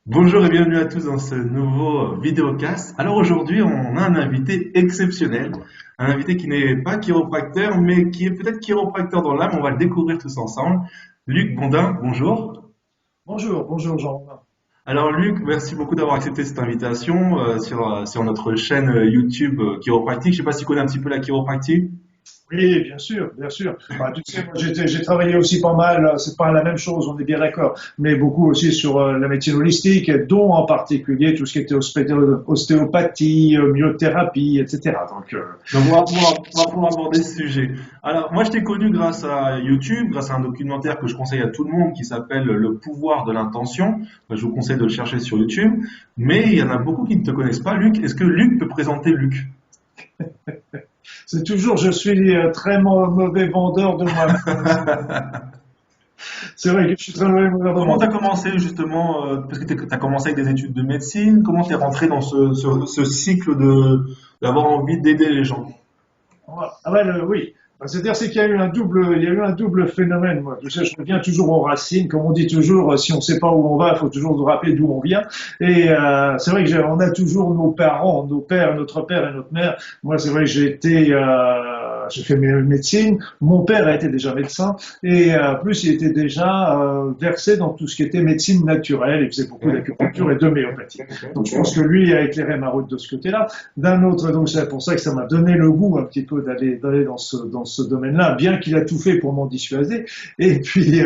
Bonjour et bienvenue à tous dans ce nouveau vidéocast. Alors aujourd'hui, on a un invité exceptionnel, un invité qui n'est pas chiropracteur, mais qui est peut-être chiropracteur dans l'âme. On va le découvrir tous ensemble. Luc Bondin, bonjour. Bonjour Jean. Alors Luc, merci beaucoup d'avoir accepté cette invitation sur notre chaîne YouTube Chiropractique. Je ne sais pas si tu connais un petit peu la chiropractique. Oui, bien sûr, bien sûr. Bah, tu sais, moi, j'ai travaillé aussi pas mal, c'est pas la même chose, on est bien d'accord, mais beaucoup aussi sur la médecine holistique, et dont en particulier tout ce qui était ostéopathie, myothérapie, etc. Donc on va pouvoir aborder ce sujet. Alors moi je t'ai connu grâce à YouTube, grâce à un documentaire que je conseille à tout le monde qui s'appelle Le pouvoir de l'intention. Je vous conseille de le chercher sur YouTube. Mais il y en a beaucoup qui ne te connaissent pas, Luc. Est-ce que Luc peut présenter Luc? C'est toujours, je suis très mauvais vendeur de moi. C'est vrai que je suis très mauvais vendeur de Comment tu moi. as commencé justement, parce que tu as commencé avec des études de médecine, comment tu es rentré dans ce cycle d'avoir envie d'aider les gens? Ah ben, oui. Ben, c'est-à-dire c'est qu'il y a eu il y a eu un double phénomène. Moi, tu sais, je reviens toujours aux racines, comme on dit toujours. Si on ne sait pas où on va, il faut toujours nous rappeler d'où on vient. Et c'est vrai que on a toujours nos parents, nos pères, notre père et notre mère. Moi, c'est vrai que j'ai fait médecine. Mon père a été déjà médecin et plus il était déjà versé dans tout ce qui était médecine naturelle. Il faisait beaucoup d'acupuncture et d'homéopathie. Donc je pense que lui a éclairé ma route de ce côté-là. D'un autre, donc c'est pour ça que ça m'a donné le goût un petit peu d'aller dans ce domaine-là, bien qu'il a tout fait pour m'en dissuader. Et puis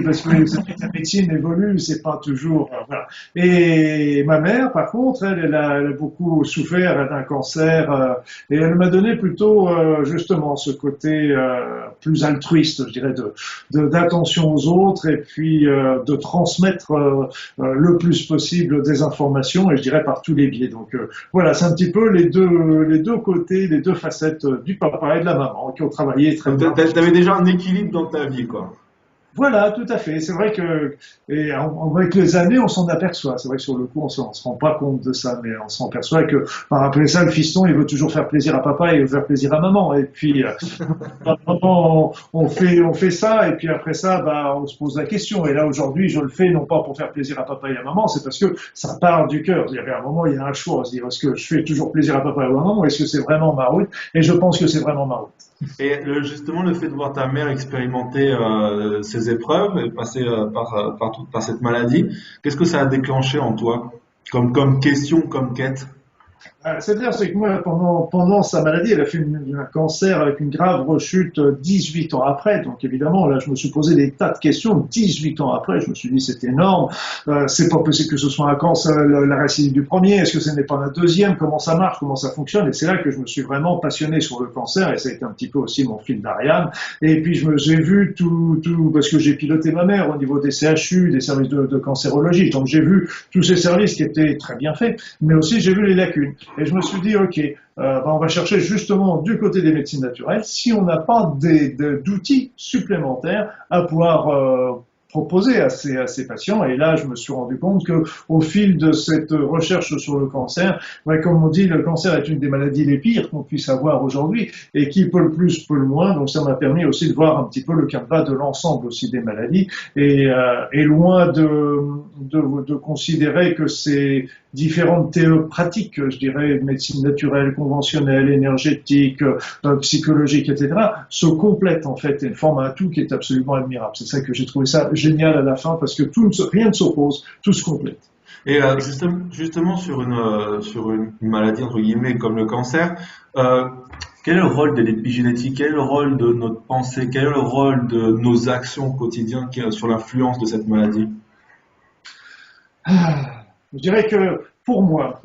parce que la médecine évolue, c'est pas toujours voilà. Et ma mère, par contre, elle a beaucoup souffert d'un cancer et elle m'a donné plutôt justement ce côté plus altruiste, je dirais, d'attention aux autres et puis de transmettre le plus possible des informations et je dirais par tous les biais. Voilà, c'est un petit peu les deux côtés, les deux facettes du papa et de la maman qui ont travaillé très Donc bien. tu avais déjà un équilibre dans ta vie, quoi. Voilà, tout à fait. C'est vrai que, avec les années, on s'en aperçoit. C'est vrai que sur le coup, on se rend pas compte de ça, mais on s'en aperçoit que, par après ça, le fiston, il veut toujours faire plaisir à papa et il veut faire plaisir à maman. Et puis, on fait ça, et puis après ça, bah, on se pose la question. Et là, aujourd'hui, je le fais non pas pour faire plaisir à papa et à maman, c'est parce que ça part du cœur. Il y avait un moment, il y a un choix. On se dit, est-ce que je fais toujours plaisir à papa et à maman, ou est-ce que c'est vraiment ma route? Et je pense que c'est vraiment ma route. Et justement, le fait de voir ta mère expérimenter ces épreuves et passer par cette maladie, qu'est-ce que ça a déclenché en toi comme question, comme quête? C'est-à-dire, c'est que moi, pendant sa maladie, elle a fait un cancer avec une grave rechute 18 ans après. Donc, évidemment, là, je me suis posé des tas de questions. 18 ans après, je me suis dit, c'est énorme. C'est pas possible que ce soit un cancer, la récidive du premier. Est-ce que ce n'est pas un deuxième? Comment ça marche? Comment ça fonctionne? Et c'est là que je me suis vraiment passionné sur le cancer. Et ça a été un petit peu aussi mon fil d'Ariane. Et puis, j'ai vu parce que j'ai piloté ma mère au niveau des CHU, des services de cancérologie. Donc, j'ai vu tous ces services qui étaient très bien faits. Mais aussi, j'ai vu les lacunes. Et je me suis dit, OK, on va chercher justement du côté des médecines naturelles si on n'a pas d'outils supplémentaires à pouvoir proposer à ces patients. Et là, je me suis rendu compte que au fil de cette recherche sur le cancer, ouais, comme on dit, le cancer est une des maladies les pires qu'on puisse avoir aujourd'hui et qui peut le plus, peut le moins. Donc ça m'a permis aussi de voir un petit peu le canevas de l'ensemble aussi des maladies et loin de considérer que ces différentes pratiques, je dirais, médecine naturelle, conventionnelle, énergétique, psychologique, etc., se complètent en fait et forment un tout qui est absolument admirable. C'est ça que j'ai trouvé ça génial à la fin parce que rien ne s'oppose, tout se complète. Et justement sur une maladie entre guillemets comme le cancer, quel est le rôle de l'épigénétique? Quel est le rôle de notre pensée? Quel est le rôle de nos actions quotidiennes sur l'influence de cette maladie? Je dirais que pour moi,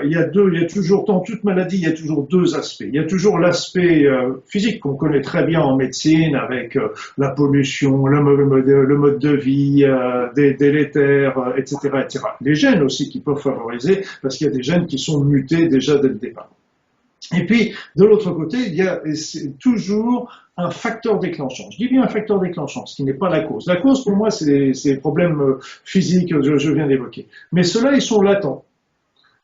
il y a toujours, dans toute maladie, il y a toujours deux aspects. Il y a toujours l'aspect physique qu'on connaît très bien en médecine avec la pollution, le mode de vie, des délétères, etc., etc. Les gènes aussi qui peuvent favoriser, parce qu'il y a des gènes qui sont mutés déjà dès le départ. Et puis, de l'autre côté, il y a toujours un facteur déclenchant. Je dis bien un facteur déclenchant, ce qui n'est pas la cause. La cause, pour moi, c'est les problèmes physiques que je viens d'évoquer. Mais ceux-là, ils sont latents.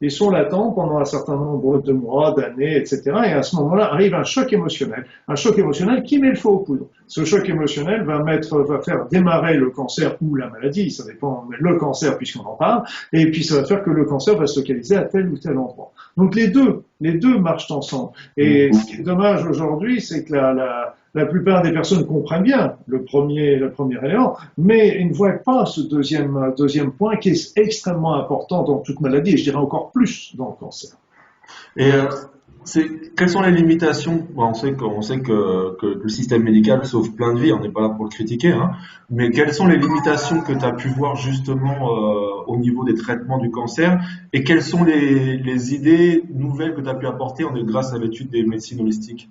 ils sont latents pendant un certain nombre de mois, d'années, etc. Et à ce moment-là arrive un choc émotionnel qui met le feu aux poudres. Ce choc émotionnel va faire démarrer le cancer ou la maladie, ça dépend, mais le cancer puisqu'on en parle, et puis ça va faire que le cancer va se localiser à tel ou tel endroit. Donc les deux marchent ensemble. Et ce qui est dommage aujourd'hui, c'est que la plupart des personnes comprennent bien le premier élément, mais ils ne voient pas ce deuxième point qui est extrêmement important dans toute maladie, et je dirais encore plus dans le cancer. Et quelles sont les limitations? Bon, on sait que le système médical sauve plein de vies, on n'est pas là pour le critiquer, hein, mais quelles sont les limitations que tu as pu voir justement au niveau des traitements du cancer et quelles sont les idées nouvelles que tu as pu apporter grâce à l'étude des médecines holistiques?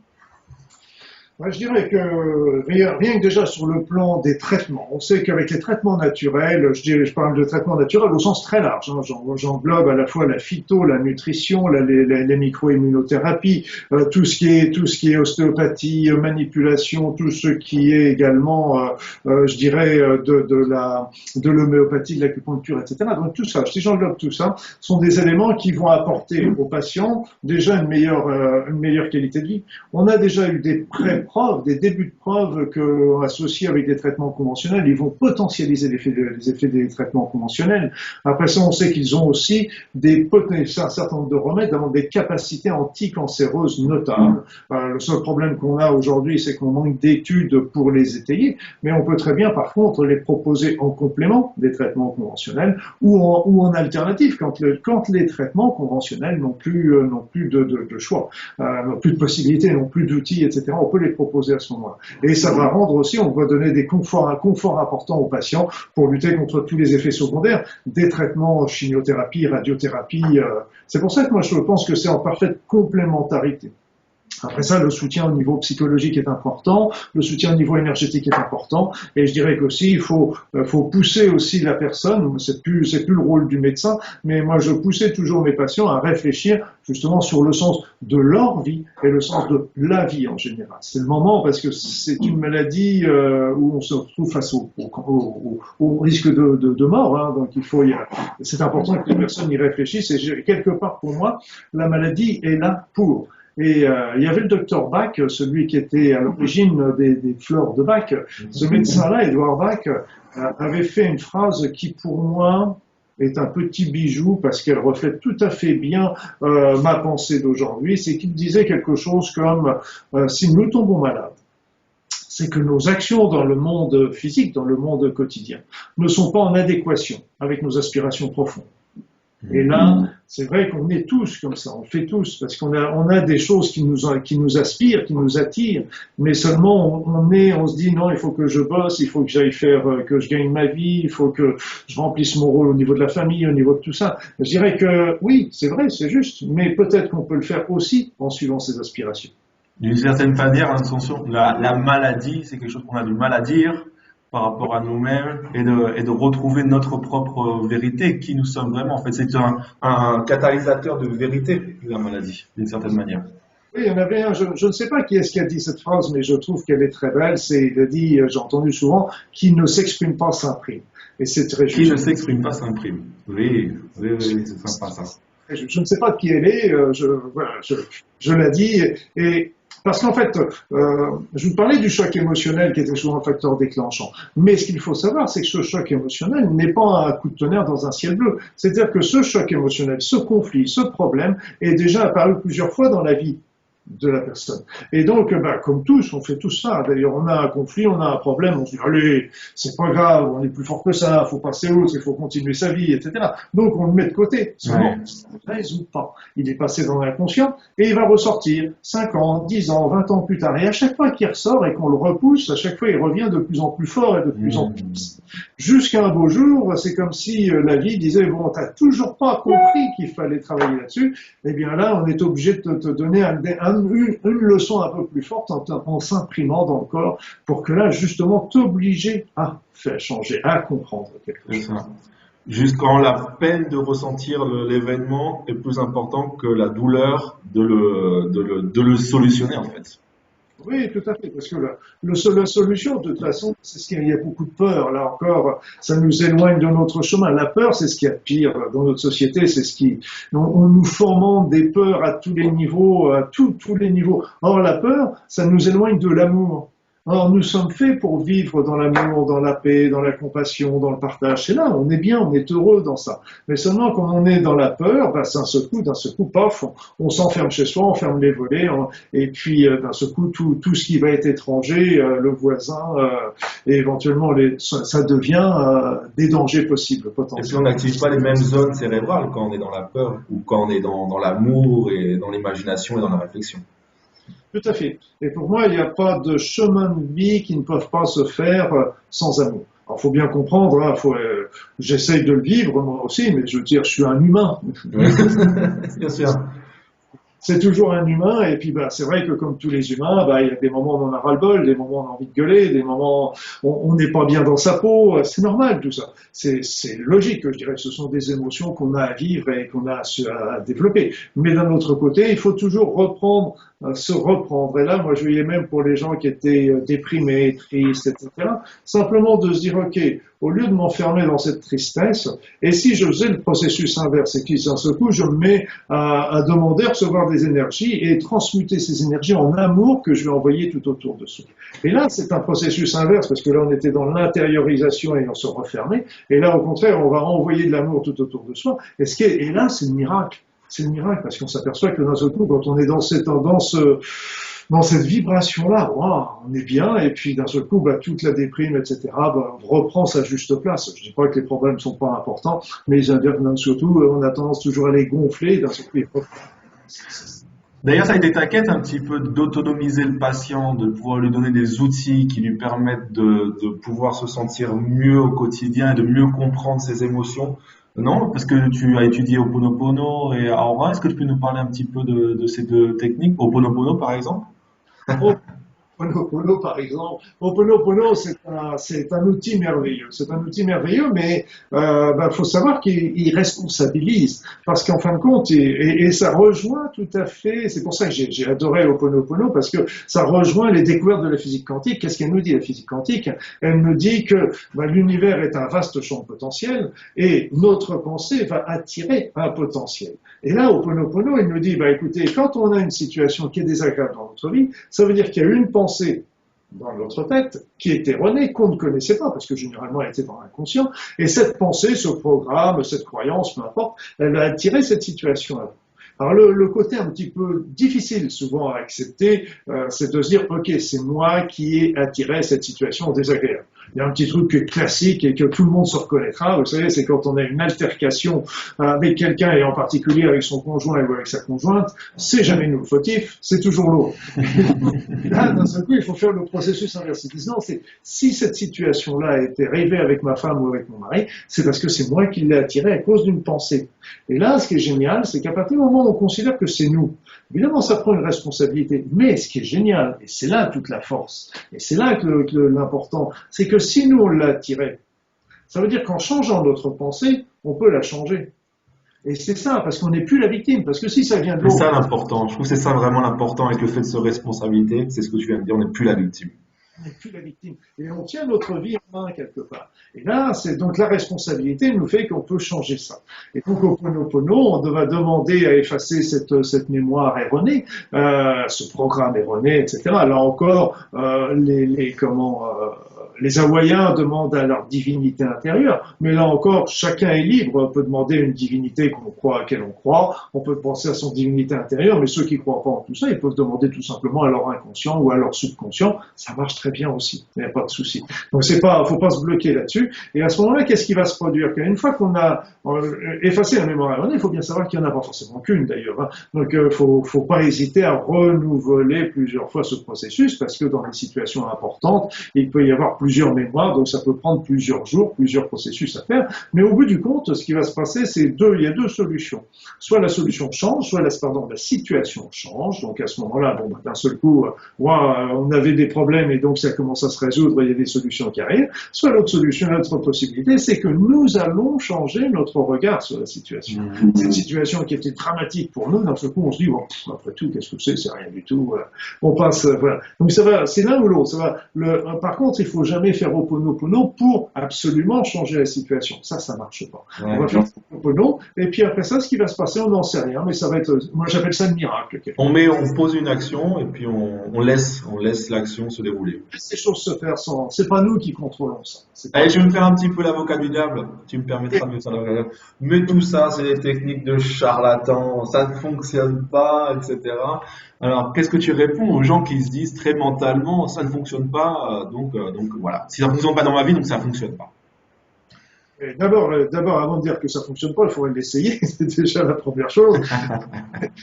Moi, je dirais que rien que déjà sur le plan des traitements, on sait qu'avec les traitements naturels, je parle de traitements naturels au sens très large, hein, j'englobe à la fois la phyto, la nutrition, les micro-immunothérapies, tout ce qui est ostéopathie, manipulation, tout ce qui est également, je dirais, de l'homéopathie, de l'acupuncture, etc. Donc tout ça, si j'englobe tout ça, sont des éléments qui vont apporter aux patients déjà une meilleure qualité de vie. On a déjà eu des des débuts de preuves associés avec des traitements conventionnels, ils vont potentialiser les effets des traitements conventionnels. Après ça, on sait qu'ils ont aussi un certain nombre de remèdes avant des capacités anticancéreuses notables. Le seul problème qu'on a aujourd'hui, c'est qu'on manque d'études pour les étayer, mais on peut très bien, par contre, les proposer en complément des traitements conventionnels ou en alternative quand les traitements conventionnels n'ont plus de choix, n'ont plus de possibilités, n'ont plus d'outils, etc. On peut les proposer à ce moment-là. Et ça va rendre aussi, on va donner un confort important aux patients pour lutter contre tous les effets secondaires des traitements chimiothérapie, radiothérapie. C'est pour ça que moi je pense que c'est en parfaite complémentarité. Après ça, le soutien au niveau psychologique est important, le soutien au niveau énergétique est important, et je dirais qu'aussi il faut pousser aussi la personne. C'est plus le rôle du médecin, mais moi je poussais toujours mes patients à réfléchir justement sur le sens de leur vie et le sens de la vie en général. C'est le moment parce que c'est une maladie où on se retrouve face au risque de mort, hein, donc c'est important que les personnes y réfléchissent. Et quelque part pour moi, la maladie est là pour. Et il y avait le docteur Bach, celui qui était à l'origine des fleurs de Bach. Ce médecin-là, Edouard Bach, avait fait une phrase qui, pour moi, est un petit bijou parce qu'elle reflète tout à fait bien ma pensée d'aujourd'hui. C'est qu'il disait quelque chose comme si nous tombons malades, c'est que nos actions dans le monde physique, dans le monde quotidien, ne sont pas en adéquation avec nos aspirations profondes. Et là, c'est vrai qu'on est tous comme ça, on le fait tous, parce qu'on a des choses qui nous aspirent, qui nous attirent, mais seulement on se dit non, il faut que je bosse, il faut que j'aille que je gagne ma vie, il faut que je remplisse mon rôle au niveau de la famille, au niveau de tout ça. Je dirais que oui, c'est vrai, c'est juste, mais peut-être qu'on peut le faire aussi en suivant ses aspirations. D'une certaine manière, la maladie, c'est quelque chose qu'on a du mal à dire par rapport à nous-mêmes et de retrouver notre propre vérité, qui nous sommes vraiment. En fait, c'est un catalyseur de vérité, la maladie, d'une certaine manière. Oui, il y en avait un, je ne sais pas qui est-ce qui a dit cette phrase, mais je trouve qu'elle est très belle. Il a dit, j'ai entendu souvent, qui ne s'exprime pas s'imprime. Et c'est très juste. Qui ne s'exprime pas s'imprime. Oui, c'est sympa ça. Je ne sais pas qui elle est, je l'ai dit, et parce qu'en fait, je vous parlais du choc émotionnel qui était souvent un facteur déclenchant. Mais ce qu'il faut savoir, c'est que ce choc émotionnel n'est pas un coup de tonnerre dans un ciel bleu. C'est-à-dire que ce choc émotionnel, ce conflit, ce problème est déjà apparu plusieurs fois dans la vie de la personne. Et donc, comme tous, on fait tout ça. D'ailleurs, on a un conflit, on a un problème, on se dit, allez, c'est pas grave, on est plus fort que ça, faut passer outre, il faut continuer sa vie, etc. Donc, on le met de côté. Seulement, ça ne résout pas. Il est passé dans l'inconscient et il va ressortir 5 ans, 10 ans, 20 ans plus tard. Et à chaque fois qu'il ressort et qu'on le repousse, à chaque fois, il revient de plus en plus fort et de plus en plus. Jusqu'à un beau jour, c'est comme si la vie disait, bon, t'as toujours pas compris qu'il fallait travailler là-dessus. Eh bien là, on est obligé de te donner une leçon un peu plus forte en s'imprimant dans le corps pour que là, justement, t'obliger à faire changer, à comprendre quelque chose. Jusqu'en la peine de ressentir l'événement est plus important que la douleur de le solutionner, en fait. Oui, tout à fait, parce que la solution, de toute façon, c'est ce qu'il y a beaucoup de peur. Là encore, ça nous éloigne de notre chemin. La peur, c'est ce qu'il y a de pire dans notre société, c'est ce qui, on nous fomente des peurs à tous les niveaux, à tous les niveaux. Or, la peur, ça nous éloigne de l'amour. Or, nous sommes faits pour vivre dans l'amour, dans la paix, dans la compassion, dans le partage. C'est là, on est bien, on est heureux dans ça. Mais seulement quand on est dans la peur, bah, d'un seul coup, paf, on s'enferme chez soi, on ferme les volets, et puis d'un seul coup, tout ce qui va être étranger, le voisin, et éventuellement, ça devient des dangers possibles, Et puis potentiels. on n'active pas les mêmes zones cérébrales quand on est dans la peur ou quand on est dans l'amour et dans l'imagination et dans la réflexion. Tout à fait. Et pour moi, il n'y a pas de chemin de vie qui ne peuvent pas se faire sans amour. Alors, faut bien comprendre, hein, j'essaye de le vivre moi aussi, mais je veux dire, je suis un humain. Oui, bien sûr. C'est toujours un humain, et puis bah, c'est vrai que comme tous les humains, bah, il y a des moments où on en a ras-le-bol, des moments où on a envie de gueuler, des moments où on n'est pas bien dans sa peau, c'est normal tout ça. C'est logique, je dirais, ce sont des émotions qu'on a à vivre et qu'on a à développer. Mais d'un autre côté, il faut toujours se reprendre. Et là, moi je voyais même pour les gens qui étaient déprimés, tristes, etc., simplement de se dire, ok, au lieu de m'enfermer dans cette tristesse, et si je faisais le processus inverse, et qui d'un seul coup, je me mets à demander, à recevoir des énergies et transmuter ces énergies en amour que je vais envoyer tout autour de soi. Et là, c'est un processus inverse, parce que là, on était dans l'intériorisation et on se refermait, et là, au contraire, on va envoyer de l'amour tout autour de soi, et là, c'est le miracle. C'est le miracle, parce qu'on s'aperçoit que d'un seul coup, quand on est dans cette vibration-là, wow, on est bien, et puis d'un seul coup, bah, toute la déprime, etc., bah, reprend sa juste place. Je dis pas que les problèmes sont pas importants, mais surtout, on a tendance toujours à les gonfler, d'un seul coup, ils reprennent. D'ailleurs, ça a été ta quête un petit peu d'autonomiser le patient, de pouvoir lui donner des outils qui lui permettent de pouvoir se sentir mieux au quotidien et de mieux comprendre ses émotions. Non, parce que tu as étudié Ho'oponopono et Aura. Est-ce que tu peux nous parler un petit peu de ces deux techniques, Ho'oponopono par exemple? Ho'oponopono, par exemple. Ho'oponopono, c'est un outil merveilleux. C'est un outil merveilleux, mais faut savoir qu'il responsabilise. Parce qu'en fin de compte, et ça rejoint tout à fait, c'est pour ça que j'ai adoré Ho'oponopono, parce que ça rejoint les découvertes de la physique quantique. Qu'est-ce qu'elle nous dit, la physique quantique? Elle nous dit que l'univers est un vaste champ de potentiel, et notre pensée va attirer un potentiel. Et là, Ho'oponopono, il nous dit, écoutez, quand on a une situation qui est désagréable dans notre vie, ça veut dire qu'il y a une pensée dans notre tête qui est erronée, qu'on ne connaissait pas, parce que généralement elle était dans l'inconscient, et cette pensée, ce programme, cette croyance, peu importe, elle va attirer cette situation-là. Alors le côté un petit peu difficile souvent à accepter, c'est de se dire, ok, c'est moi qui ai attiré cette situation désagréable. Il y a un petit truc classique et que tout le monde se reconnaîtra, vous savez, c'est quand on a une altercation avec quelqu'un et en particulier avec son conjoint ou avec sa conjointe, c'est jamais nous le fautif, c'est toujours l'autre. Là, d'un seul coup, il faut faire le processus inversé. Non, si cette situation-là était arrivée avec ma femme ou avec mon mari, c'est parce que c'est moi qui l'ai attiré à cause d'une pensée. Et là, ce qui est génial, c'est qu'à partir du moment où on considère que c'est nous, évidemment, ça prend une responsabilité. Mais ce qui est génial, et c'est là toute la force, et c'est là que l'important, c'est que si nous on l'a attiré, ça veut dire qu'en changeant notre pensée, on peut la changer. Et c'est ça, parce qu'on n'est plus la victime, parce que si ça vient de C'est l'autre, ça l'important. Je trouve que c'est ça vraiment l'important avec le fait de se responsabiliser. C'est ce que tu viens de dire, on n'est plus la victime. on n'est plus la victime. Et on tient notre vie en main quelque part. Et là, c'est donc la responsabilité nous fait qu'on peut changer ça. Et donc au Ho'oponopono, on va demander à effacer cette mémoire erronée, ce programme erroné, etc. Là encore, les Hawaïens demandent à leur divinité intérieure, mais là encore, chacun est libre. On peut demander une divinité à laquelle on croit, on peut penser à son divinité intérieure, mais ceux qui ne croient pas en tout ça, ils peuvent demander tout simplement à leur inconscient ou à leur subconscient. Ça marche très bien aussi, il n'y a pas de souci. Donc faut pas se bloquer là-dessus. Et à ce moment-là, qu'est-ce qui va se produire? Une fois qu'on a effacé la mémoire erronée, il faut bien savoir qu'il n'y en a pas forcément qu'une d'ailleurs. Hein. Donc faut pas hésiter à renouveler plusieurs fois ce processus, parce que dans les situations importantes, il peut y avoir plusieurs plusieurs mémoires, donc ça peut prendre plusieurs jours, plusieurs processus à faire. Mais au bout du compte, ce qui va se passer, il y a deux solutions. Soit la solution change, soit la situation change. Donc à ce moment-là, bon, d'un seul coup, on avait des problèmes et donc ça commence à se résoudre, il y a des solutions qui arrivent. Soit l'autre solution, l'autre possibilité, c'est que nous allons changer notre regard sur la situation. Cette situation qui était dramatique pour nous, d'un seul coup, on se dit, bon, après tout, qu'est-ce que c'est rien du tout. On passe, voilà. Donc ça va, c'est l'un ou l'autre. Ça va. Par contre, il faut jamais faire Ho'oponopono pour absolument changer la situation. Ça marche pas. On va faire Ho'oponopono, et puis après ça, ce qui va se passer, on n'en sait rien, mais ça va être, moi j'appelle ça le miracle. On pose une action et puis on laisse l'action se dérouler. Laisse les choses se faire sans, c'est pas nous qui contrôlons ça. Allez, je vais me faire un petit peu l'avocat du diable. Tu me permettras de me faire l'avocat du diable. Mais tout ça, c'est des techniques de charlatans. Ça ne fonctionne pas, etc. Alors, qu'est-ce que tu réponds aux gens qui se disent très mentalement, ça ne fonctionne pas, donc voilà. Si ça ne fonctionne pas dans ma vie, donc ça ne fonctionne pas. D'abord, avant de dire que ça fonctionne pas, il faudrait l'essayer. C'est déjà la première chose.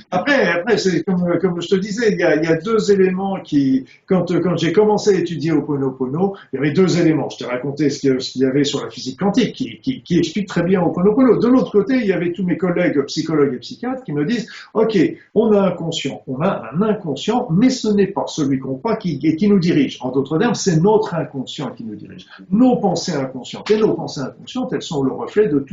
Après, c'est comme je te disais, il y a deux éléments qui, quand j'ai commencé à étudier Ho'oponopono, il y avait deux éléments. Je t'ai raconté ce qu'il y avait sur la physique quantique qui explique très bien Ho'oponopono. De l'autre côté, il y avait tous mes collègues psychologues et psychiatres qui me disent, OK, on a un inconscient, mais ce n'est pas celui qu'on croit qui nous dirige. En d'autres termes, c'est notre inconscient qui nous dirige. Nos pensées inconscientes. Et nos pensées inconscientes, elles sont le reflet de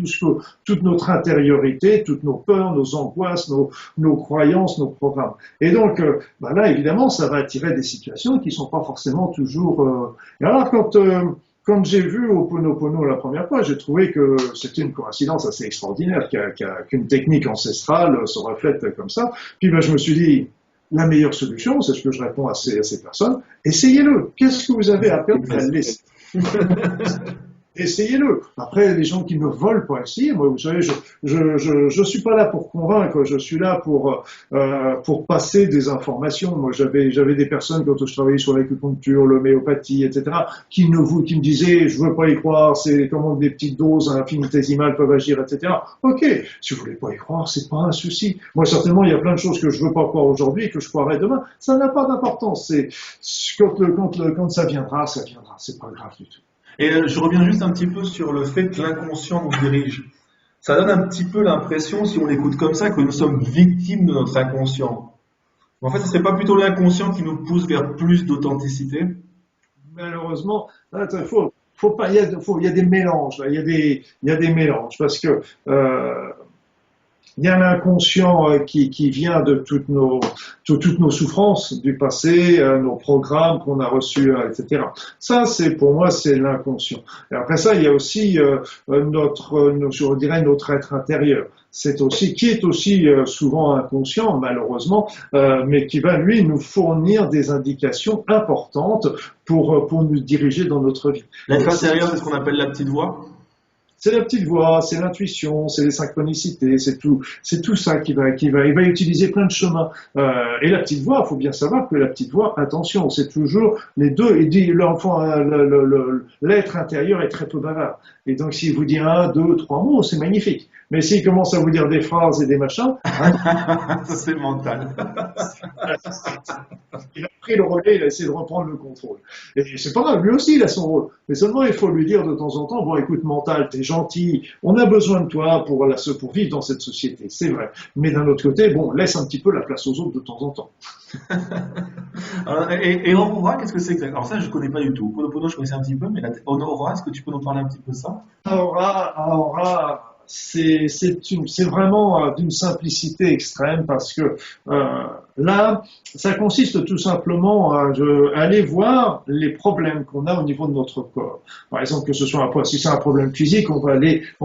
toute notre intériorité, toutes nos peurs, nos angoisses, nos croyances, nos programmes. Et donc, là, évidemment, ça va attirer des situations qui sont pas forcément toujours... Et alors, quand j'ai vu Ho'oponopono la première fois, j'ai trouvé que c'était une coïncidence assez extraordinaire, qu'une technique ancestrale se reflète comme ça. Puis je me suis dit, la meilleure solution, c'est ce que je réponds à ces personnes, essayez-le. Qu'est-ce que vous avez à perdre à laisser Essayez-le. Après, les gens qui ne veulent pas essayer, moi, vous savez, je suis pas là pour convaincre, je suis là pour passer des informations. Moi, j'avais des personnes quand je travaillais sur l'acupuncture, l'homéopathie, etc., qui me disaient, je veux pas y croire, c'est comment des petites doses infinitésimales peuvent agir, etc. Ok, si vous voulez pas y croire, c'est pas un souci. Moi, certainement, il y a plein de choses que je veux pas croire aujourd'hui et que je croirai demain. Ça n'a pas d'importance. C'est quand ça viendra, c'est pas grave du tout. Et je reviens juste un petit peu sur le fait que l'inconscient nous dirige. Ça donne un petit peu l'impression, si on l'écoute comme ça, que nous sommes victimes de notre inconscient. En fait, ce serait pas plutôt l'inconscient qui nous pousse vers plus d'authenticité? Malheureusement, faut pas, il y a des mélanges, là, il y a des mélanges, parce que il y a l'inconscient qui vient de toutes nos souffrances du passé, nos programmes qu'on a reçus, etc. Ça, pour moi, c'est l'inconscient. Et après ça, il y a aussi je dirais notre être intérieur. Qui est aussi souvent inconscient, malheureusement, mais qui va, lui, nous fournir des indications importantes pour nous diriger dans notre vie. L'être intérieur, c'est ce qu'on appelle la petite voix? C'est la petite voix, c'est l'intuition, c'est les synchronicités, c'est tout ça il va utiliser plein de chemins. Et la petite voix, il faut bien savoir que la petite voix, attention, c'est toujours les deux. Il dit, l'être intérieur est très peu bavard. Et donc, s'il vous dit 1, 2, 3 mots, c'est magnifique. Mais s'il commence à vous dire des phrases et des machins, ça c'est mental. Il a pris le relais, il a essayé de reprendre le contrôle. Et c'est pas grave, lui aussi il a son rôle. Mais seulement il faut lui dire de temps en temps, bon écoute mental, t'es gentil, on a besoin de toi pour vivre dans cette société, c'est vrai. Mais d'un autre côté, bon, laisse un petit peu la place aux autres de temps en temps. Alors, et Aurora, qu'est-ce que c'est exactement? Alors ça je connais pas du tout. Ho'oponopono je connaissais un petit peu, mais Aurora, est-ce que tu peux nous parler un petit peu de ça? Aurora, c'est vraiment d'une simplicité extrême parce que là, ça consiste tout simplement à aller voir les problèmes qu'on a au niveau de notre corps. Par exemple, si c'est un problème physique, on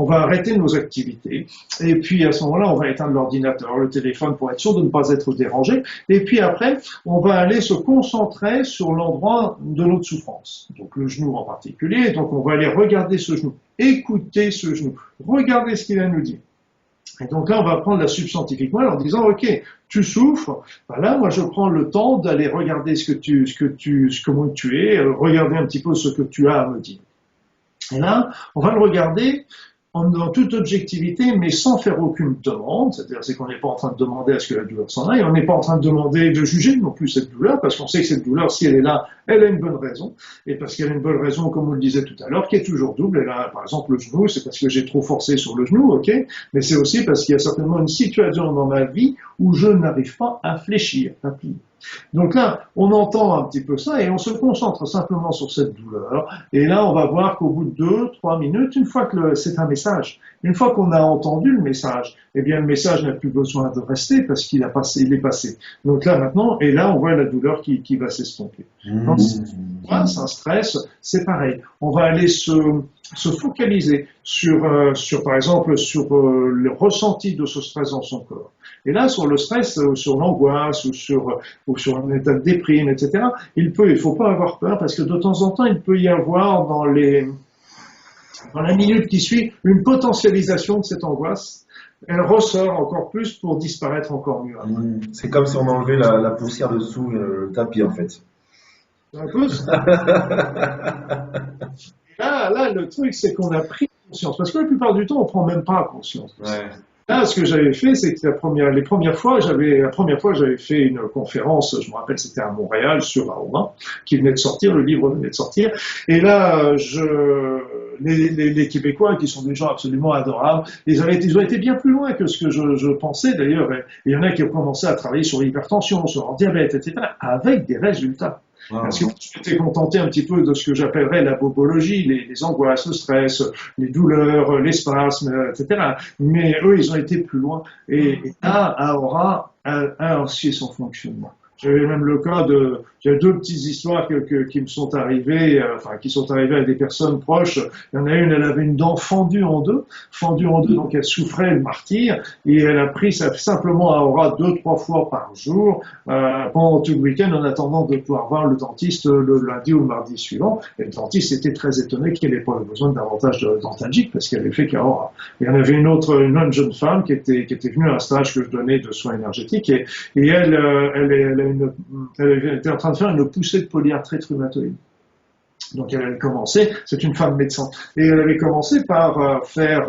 va arrêter nos activités et puis à ce moment-là, on va éteindre l'ordinateur, le téléphone pour être sûr de ne pas être dérangé. Et puis après, on va aller se concentrer sur l'endroit de notre souffrance. Donc le genou en particulier. Donc on va aller regarder ce genou, écouter ce genou, regarder ce qu'il a à nous dire. Et donc là, on va prendre la substantifique moelle en disant, ok, tu souffres. Là, moi, je prends le temps d'aller regarder comment tu es, regarder un petit peu ce que tu as à me dire. Et là, on va le regarder dans toute objectivité, mais sans faire aucune demande, c'est-à-dire c'est qu'on n'est pas en train de demander à ce que la douleur s'en aille, on n'est pas en train de demander de juger non plus cette douleur, parce qu'on sait que cette douleur, si elle est là, elle a une bonne raison, et parce qu'elle a une bonne raison, comme on le disait tout à l'heure, qui est toujours double. Elle a, par exemple, le genou, c'est parce que j'ai trop forcé sur le genou, ok, mais c'est aussi parce qu'il y a certainement une situation dans ma vie où je n'arrive pas à fléchir, à plier. Donc là, on entend un petit peu ça et on se concentre simplement sur cette douleur. Et là, on va voir qu'au bout de 2-3 minutes, une fois que c'est un message, une fois qu'on a entendu le message, eh bien le message n'a plus besoin de rester parce qu'il a passé, il est passé. Donc là maintenant, et là on voit la douleur qui va s'estomper. Donc c'est un stress, c'est pareil. On va aller se focaliser sur par exemple sur le ressenti de ce stress dans son corps. Et là, sur le stress, sur l'angoisse ou sur un état de déprime, etc., il faut pas avoir peur parce que de temps en temps, il peut y avoir dans la minute qui suit une potentialisation de cette angoisse. Elle ressort encore plus pour disparaître encore mieux. C'est comme si on enlevait la poussière dessous le tapis, en fait. Un peu ça. Là, le truc, c'est qu'on a pris conscience. Parce que la plupart du temps, on prend même pas conscience. Ouais. Là, ce que j'avais fait, c'est que la première fois, j'avais fait une conférence, je me rappelle, c'était à Montréal, sur Aura, qui venait de sortir, le livre venait de sortir. Et là, les Québécois, qui sont des gens absolument adorables, ils ont été bien plus loin que ce que je pensais, d'ailleurs. Il y en a qui ont commencé à travailler sur l'hypertension, sur le diabète, etc., avec des résultats. Parce que je m'étais contenté un petit peu de ce que j'appellerais la bobologie, les angoisses, le stress, les douleurs, les spasmes, etc. Mais eux, ils ont été plus loin. Et là, Aura a aussi son fonctionnement. J'avais même le cas j'ai deux petites histoires qui me sont arrivées, qui sont arrivées à des personnes proches. Il y en a une, elle avait une dent fendue en deux, donc elle souffrait, elle martyre, et elle a pris simplement Aura 2-3 fois par jour, pendant tout le week-end, en attendant de pouvoir voir le dentiste le lundi ou le mardi suivant. Et le dentiste était très étonné qu'elle n'ait pas besoin davantage de dentalgique, parce qu'elle avait fait qu'Aura. Il y en avait une autre jeune femme qui était venue à un stage que je donnais de soins énergétiques, et elle était en train de faire une poussée de polyarthrite rhumatoïde. Donc elle avait commencé, c'est une femme médecin, et elle avait commencé par faire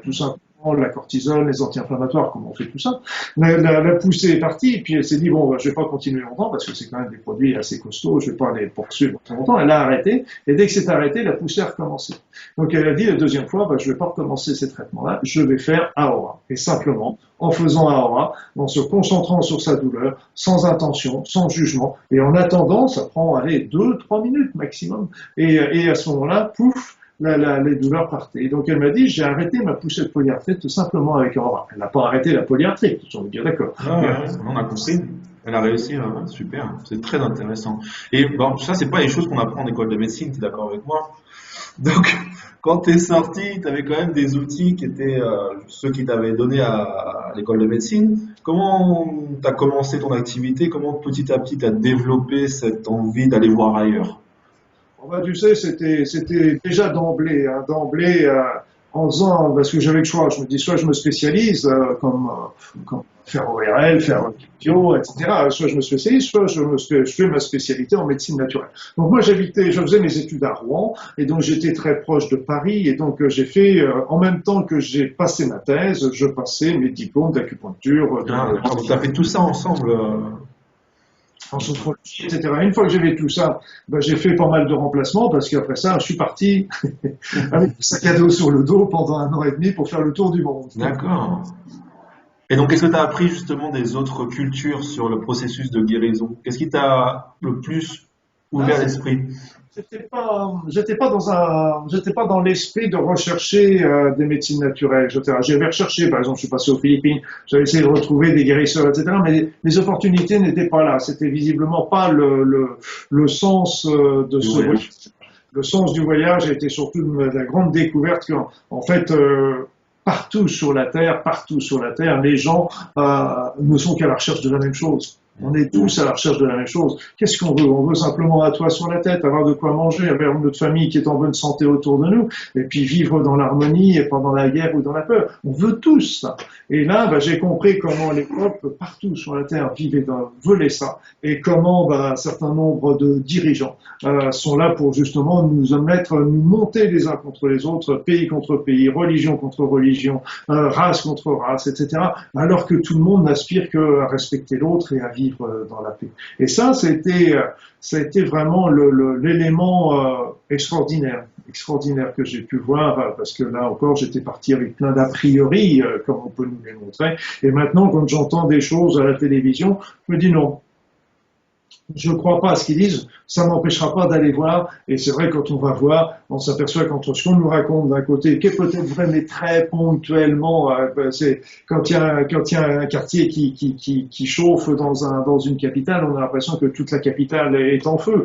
tout simplement la cortisone, les anti-inflammatoires, comme on fait tout ça. La poussée est partie, et puis elle s'est dit, bon, je vais pas continuer longtemps, parce que c'est quand même des produits assez costauds, je vais pas les poursuivre très longtemps. Elle a arrêté, et dès que c'est arrêté, la poussée a recommencé. Donc elle a dit la deuxième fois, je vais pas recommencer ces traitements-là, je vais faire Aura. Et simplement, en faisant Aura, en se concentrant sur sa douleur, sans intention, sans jugement, et en attendant, ça prend, 2-3 minutes maximum, et à ce moment-là, pouf, les douleurs partaient. Et donc elle m'a dit, j'ai arrêté ma poussée de polyarthrite tout simplement avec Aura. Elle n'a pas arrêté la polyarthrite, j'en ai bien d'accord. On a compris. Elle a réussi, super, c'est très intéressant. Et bon, ça, c'est pas les choses qu'on apprend en école de médecine, tu es d'accord avec moi? Donc, quand tu es sorti, tu avais quand même des outils qui étaient ceux qui t'avaient donné à l'école de médecine. Comment tu as commencé ton activité? Comment petit à petit tu as développé cette envie d'aller voir ailleurs? Tu sais, c'était déjà d'emblée, en faisant, parce que j'avais le choix, je me dis, soit je me spécialise, comme faire ORL, faire bio, etc., soit je me spécialise, soit je fais ma spécialité en médecine naturelle. Donc moi, je faisais mes études à Rouen, et donc j'étais très proche de Paris, et donc j'ai fait, en même temps que j'ai passé ma thèse, je passais mes diplômes d'acupuncture. Tu as fait tout ça ensemble en sophrologie, etc. Une fois que j'avais tout ça, j'ai fait pas mal de remplacements parce qu'après ça, je suis parti avec un sac à dos sur le dos pendant 1 an et demi pour faire le tour du monde. D'accord. Et donc, qu'est-ce que tu as appris justement des autres cultures sur le processus de guérison? Qu'est-ce qui t'a le plus ouvert l'esprit? J'étais pas dans l'esprit de rechercher des médecines naturelles. J'avais recherché, par exemple, je suis passé aux Philippines, j'avais essayé de retrouver des guérisseurs, etc. Mais les opportunités n'étaient pas là. C'était visiblement pas le sens de ce voyage. Le sens du voyage a été surtout la grande découverte qu'en fait, partout sur la Terre, les gens ne sont qu'à la recherche de la même chose. On est tous à la recherche de la même chose. Qu'est-ce qu'on veut? On veut simplement un toit sur la tête, avoir de quoi manger, avoir notre famille qui est en bonne santé autour de nous, et puis vivre dans l'harmonie et pas dans la guerre ou dans la peur. On veut tous ça. Et là, j'ai compris comment les peuples partout sur la terre voulaient ça, et comment un certain nombre de dirigeants sont là pour justement nous monter les uns contre les autres, pays contre pays, religion contre religion, race contre race, etc. Alors que tout le monde n'aspire qu'à respecter l'autre et à vivre dans la paix. Et ça a été vraiment l'élément extraordinaire que j'ai pu voir, parce que là encore, j'étais parti avec plein d'a priori, comme on peut nous les montrer. Et maintenant, quand j'entends des choses à la télévision, je me dis non. Je ne crois pas à ce qu'ils disent, ça ne m'empêchera pas d'aller voir, et c'est vrai quand on va voir, on s'aperçoit qu'entre ce qu'on nous raconte d'un côté, qui est peut-être vrai, mais très ponctuellement, c'est quand il y a un quartier qui chauffe dans une capitale, on a l'impression que toute la capitale est en feu.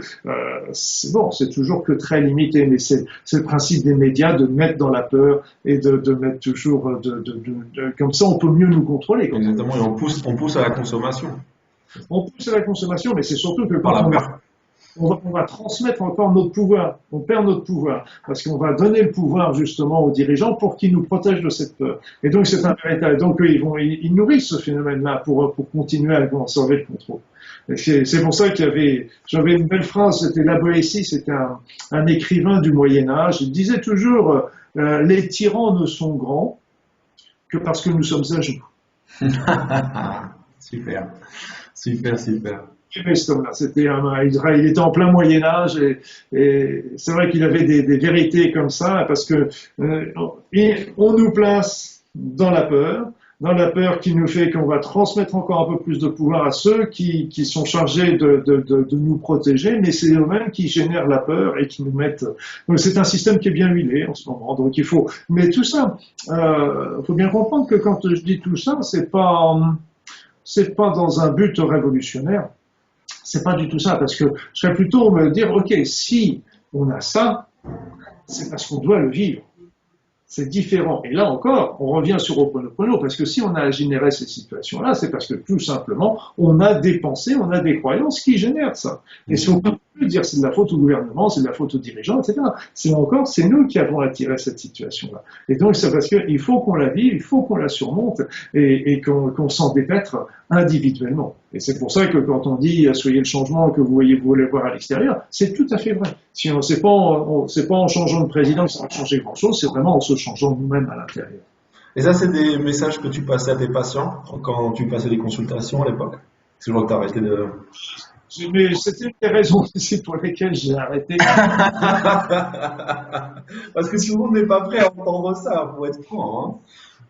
C'est toujours que très limité, mais c'est le principe des médias de mettre dans la peur et de mettre toujours, comme ça on peut mieux nous contrôler. Exactement, et on pousse à la consommation. On pousse à la consommation, mais c'est surtout que quand on va transmettre encore notre pouvoir, on perd notre pouvoir, parce qu'on va donner le pouvoir justement aux dirigeants pour qu'ils nous protègent de cette peur. Et donc c'est un véritable. Donc ils nourrissent ce phénomène-là pour continuer à conserver le contrôle. C'est pour ça j'avais une belle phrase, c'était La Boétie, c'était un écrivain du Moyen-Âge, il disait toujours les tyrans ne sont grands que parce que nous sommes à genoux. Super. Super. Cet homme-là, il était en plein Moyen-Âge et c'est vrai qu'il avait des vérités comme ça parce que on nous place dans la peur qui nous fait qu'on va transmettre encore un peu plus de pouvoir à ceux qui sont chargés de nous protéger, mais c'est eux-mêmes qui génèrent la peur et qui nous mettent. Donc c'est un système qui est bien huilé en ce moment. Donc mais tout ça, faut bien comprendre que quand je dis tout ça, c'est pas dans un but révolutionnaire. C'est pas du tout ça, parce que je serais plutôt me dire, ok, si on a ça, c'est parce qu'on doit le vivre. C'est différent. Et là encore, on revient sur Ho'oponopono, parce que si on a généré ces situations-là, c'est parce que tout simplement, on a des pensées, on a des croyances qui génèrent ça. Et si on peut plus dire c'est de la faute au gouvernement, c'est de la faute aux dirigeants, etc. C'est nous qui avons attiré cette situation-là. Et donc c'est parce qu'il faut qu'on la vive, il faut qu'on la surmonte et qu'on s'en dépêtre individuellement. Et c'est pour ça que quand on dit soyez le changement que vous voulez voir à l'extérieur, c'est tout à fait vrai. Si c'est pas en changeant de président que ça va changer grand-chose, c'est vraiment en se changeant nous-mêmes à l'intérieur. Et ça, c'est des messages que tu passais à tes patients quand tu passais des consultations à l'époque? C'est vrai que tu as arrêté de... Mais c'était une des raisons aussi pour lesquelles j'ai arrêté. Parce que tout le monde n'est pas prêt à entendre ça, pour être franc. Hein.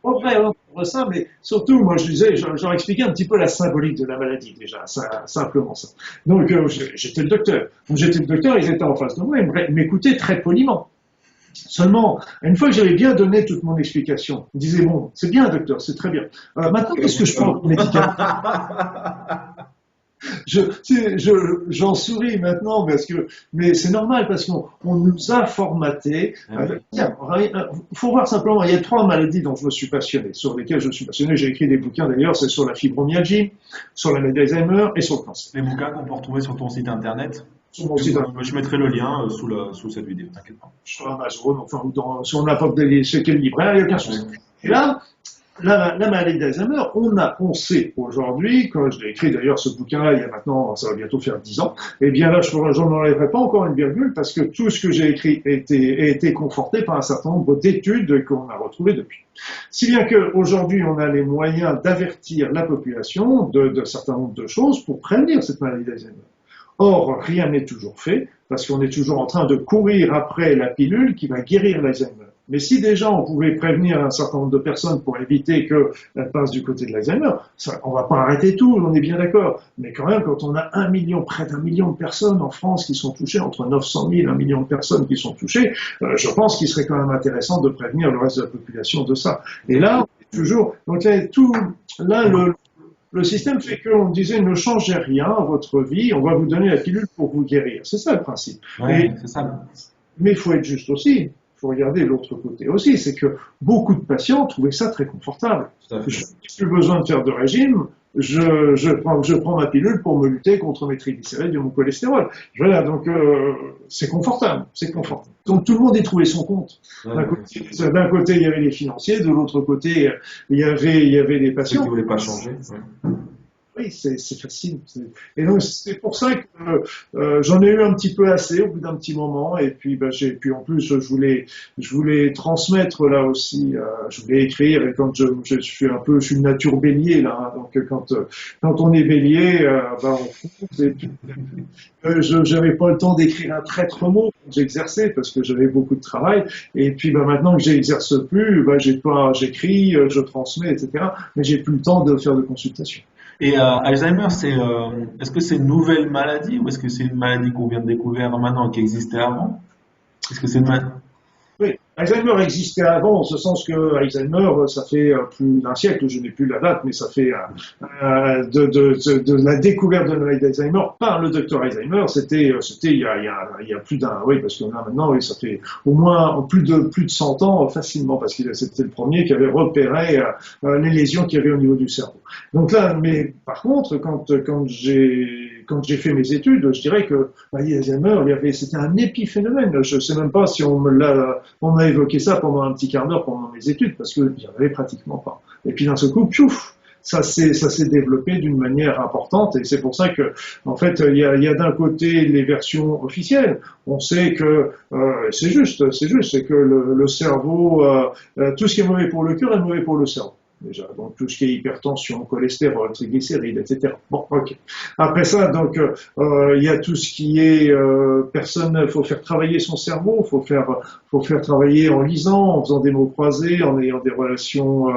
Pas prêt à entendre ça, mais surtout, moi, j'aurais expliqué un petit peu la symbolique de la maladie, déjà, simplement ça. Donc, j'étais le docteur. Quand j'étais le docteur, ils étaient en face de moi, ils m'écoutaient très poliment. Seulement, une fois que j'avais bien donné toute mon explication, ils disaient, bon, c'est bien, docteur, c'est très bien. Maintenant, qu'est-ce que je prends comme médicament? J'en souris maintenant mais c'est normal parce qu'on nous a formatés. Faut voir simplement, il y a 3 maladies dont je me suis passionné, sur lesquelles je suis passionné. J'ai écrit des bouquins d'ailleurs, c'est sur la fibromyalgie, sur la maladie d'Alzheimer et sur le cancer. Les bouquins qu'on peut retrouver sur ton site internet. Sur mon site internet. Je mettrai le lien sous cette vidéo, t'inquiète pas. Sur Amazon, enfin, sur n'importe quel libraire, il n'y a aucun souci. Et là, la maladie d'Alzheimer, on sait aujourd'hui, quand je l'ai écrit d'ailleurs ce bouquin-là, il y a maintenant, ça va bientôt faire 10 ans, et bien là, j'en enlèverai pas encore une virgule parce que tout ce que j'ai écrit a été conforté par un certain nombre d'études qu'on a retrouvées depuis. Si bien qu'aujourd'hui, on a les moyens d'avertir la population d'un certain nombre de choses pour prévenir cette maladie d'Alzheimer. Or, rien n'est toujours fait parce qu'on est toujours en train de courir après la pilule qui va guérir l'Alzheimer. Mais si déjà on pouvait prévenir un certain nombre de personnes pour éviter qu'elles passent du côté de l'Alzheimer, on va pas arrêter tout, on est bien d'accord. Mais quand même, quand on a près d'1 million de personnes en France qui sont touchées, entre 900 000 et 1 million de personnes qui sont touchées, je pense qu'il serait quand même intéressant de prévenir le reste de la population de ça. Et là, toujours, donc le système fait qu'on disait ne changez rien à votre vie, on va vous donner la pilule pour vous guérir. C'est ça le principe. Ouais, c'est ça. Mais il faut être juste aussi. Il faut regarder l'autre côté aussi, c'est que beaucoup de patients trouvaient ça très confortable. Je n'ai plus besoin de faire de régime, je prends ma pilule pour me lutter contre mes triglycérides et mon cholestérol. Voilà, donc c'est confortable, c'est confortable. Donc tout le monde y trouvait son compte. Ouais, D'un ouais. côté, d'un côté, il y avait les financiers, de l'autre côté, il y avait les Ceux qui patients. voulaient pas changer. Ouais. Oui, c'est facile. Et donc c'est pour ça que j'en ai eu un petit peu assez au bout d'un petit moment. Et puis, puis en plus, je voulais transmettre là aussi. Je voulais écrire. Et quand je suis de nature bélier là. Hein, donc quand on est bélier, on fonce. Et puis, j'avais pas le temps d'écrire un traître mot quand j'exerçais parce que j'avais beaucoup de travail. Et puis, maintenant que j'exerce plus, j'écris, je transmets, etc. Mais j'ai plus le temps de faire de consultations. Et Alzheimer, est-ce que c'est une nouvelle maladie ou est-ce que c'est une maladie qu'on vient de découvrir maintenant et qui existait avant? Est-ce que c'est une maladie? Oui, Alzheimer existait avant, en ce sens que Alzheimer, ça fait plus d'un siècle, je n'ai plus la date, mais ça fait de la découverte de la maladie d'Alzheimer par le docteur Alzheimer, c'était il y a plus d'un, oui, parce que là maintenant, oui, ça fait au moins plus de 100 ans facilement, parce que c'était le premier qui avait repéré les lésions qu'il y avait au niveau du cerveau. Donc là, mais par contre, quand j'ai fait mes études, je dirais que Alzheimer, c'était un épiphénomène. Je ne sais même pas si on a évoqué ça pendant un petit quart d'heure pendant mes études, parce que j'en avais pratiquement pas. Et puis d'un seul coup, piouf, ça s'est développé d'une manière importante, et c'est pour ça que, en fait, il y a d'un côté les versions officielles. On sait que c'est juste, c'est que le cerveau, tout ce qui est mauvais pour le cœur est mauvais pour le cerveau. Déjà, donc tout ce qui est hypertension, cholestérol, triglycérides, etc. Bon, ok. Après ça, donc il y a tout ce qui est faut faire travailler son cerveau, faut faire travailler en lisant, en faisant des mots croisés, en ayant des relations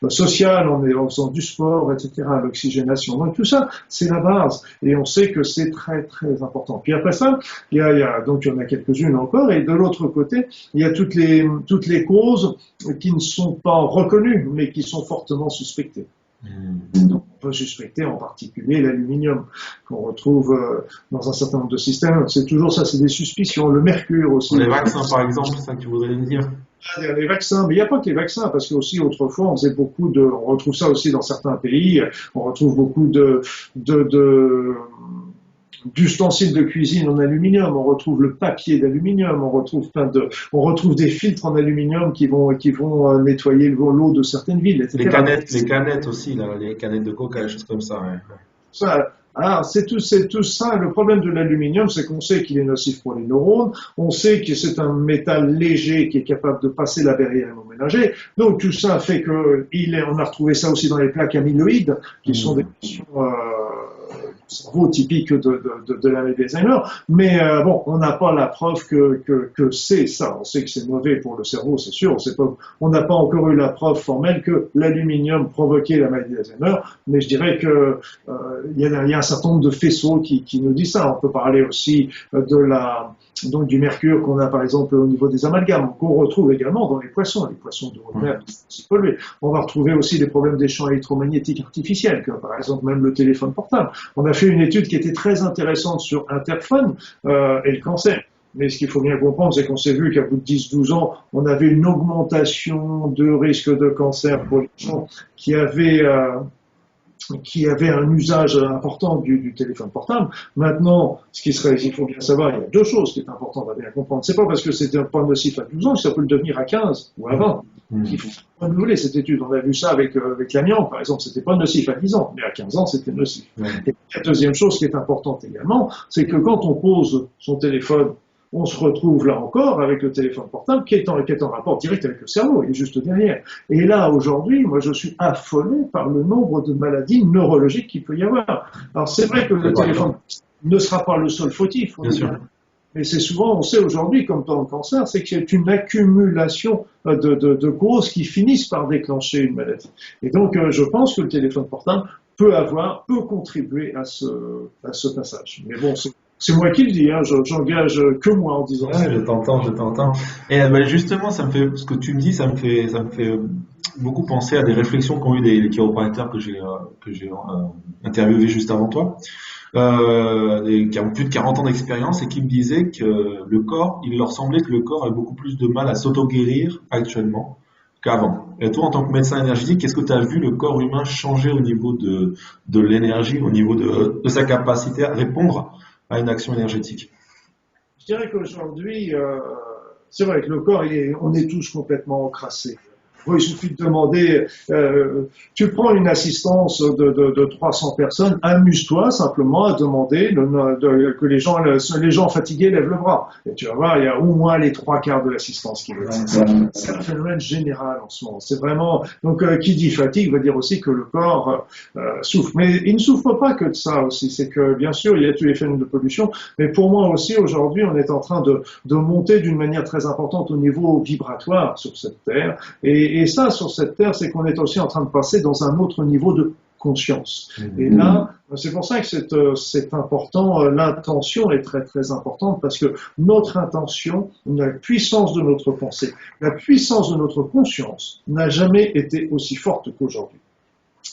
sociales, en faisant du sport, etc. L'oxygénation. Donc tout ça, c'est la base, et on sait que c'est très très important. Puis après ça, donc il y en a quelques-unes encore, et de l'autre côté, il y a toutes les causes qui ne sont pas reconnues, mais qui sont fortement suspectées. Donc, on peut suspecter en particulier l'aluminium qu'on retrouve dans un certain nombre de systèmes. C'est toujours ça, c'est des suspicions. Le mercure aussi. Les vaccins, par exemple, c'est ça que tu voudrais me dire. Les vaccins, mais il n'y a pas que les vaccins, parce que aussi autrefois on faisait on retrouve ça aussi dans certains pays, on retrouve beaucoup d'ustensiles de cuisine en aluminium, on retrouve le papier d'aluminium, on retrouve des filtres en aluminium qui vont nettoyer l'eau de certaines villes, etc. Les canettes aussi, là, les canettes de coca, des choses comme ça. Ouais. C'est tout ça. Le problème de l'aluminium, c'est qu'on sait qu'il est nocif pour les neurones, on sait que c'est un métal léger qui est capable de passer la barrière hémoménagée. Donc tout ça fait on a retrouvé ça aussi dans les plaques amyloïdes, qui sont des cerveau typique de la maladie d'Alzheimer, mais on n'a pas la preuve que c'est ça. On sait que c'est mauvais pour le cerveau, c'est sûr. On n'a pas encore eu la preuve formelle que l'aluminium provoquait la maladie d'Alzheimer, mais je dirais que il y a un certain nombre de faisceaux qui nous disent ça. On peut parler aussi donc du mercure qu'on a par exemple au niveau des amalgames, qu'on retrouve également dans les poissons de mer qui sont pollués. On va retrouver aussi des problèmes des champs électromagnétiques artificiels, comme par exemple même le téléphone portable. On a fait une étude qui était très intéressante sur Interphone et le cancer. Mais ce qu'il faut bien comprendre, c'est qu'on s'est vu qu'à bout de 10-12 ans, on avait une augmentation de risque de cancer pour les gens qui avaient un usage important du téléphone portable. Maintenant, il faut bien savoir, il y a deux choses qui est importantes à bien comprendre. C'est pas parce que c'était pas nocif à 12 ans que ça peut le devenir à 15 ou à 20. Il faut renouveler cette étude. On a vu ça avec l'amiante, par exemple. C'était pas nocif à 10 ans, mais à 15 ans, c'était nocif. Et la deuxième chose qui est importante également, c'est que quand on pose son téléphone, on se retrouve là encore avec le téléphone portable qui est en rapport direct avec le cerveau, il est juste derrière. Et là, aujourd'hui, moi, je suis affolé par le nombre de maladies neurologiques qu'il peut y avoir. Alors, c'est vrai que le téléphone ne sera pas le seul fautif, mais c'est souvent, on sait aujourd'hui, comme dans le cancer, c'est qu'il y a une accumulation de causes qui finissent par déclencher une maladie. Et donc, je pense que le téléphone portable peut contribuer à ce passage. Mais bon, c'est moi qui le dis, hein, j'engage que moi en disant ça. Je t'entends. Et justement, ce que tu me dis, ça me fait beaucoup penser à des réflexions qu'ont eu les chiroprateurs que j'ai interviewés juste avant toi, qui ont plus de 40 ans d'expérience et qui me disaient que il leur semblait que le corps a beaucoup plus de mal à s'auto-guérir actuellement qu'avant. Et toi, en tant que médecin énergétique, qu'est-ce que tu as vu le corps humain changer au niveau de l'énergie, au niveau de sa capacité à répondre à une action énergétique? Je dirais qu'aujourd'hui, c'est vrai que le corps, on est tous complètement encrassés. Bon, il suffit de demander, tu prends une assistance de 300 personnes, amuse-toi simplement à demander que les gens fatigués lèvent le bras. Et tu vas voir, il y a au moins les trois quarts de l'assistance qui le disent. C'est un phénomène général en ce moment. C'est vraiment, donc, qui dit fatigue veut dire aussi que le corps souffre. Mais il ne souffre pas que de ça aussi. C'est que, bien sûr, il y a tous les phénomènes de pollution. Mais pour moi aussi, aujourd'hui, on est en train de monter d'une manière très importante au niveau vibratoire sur cette terre. Et ça, sur cette terre, c'est qu'on est aussi en train de passer dans un autre niveau de conscience. Et là, c'est pour ça que c'est important, l'intention est très très importante parce que notre intention, la puissance de notre pensée, la puissance de notre conscience n'a jamais été aussi forte qu'aujourd'hui.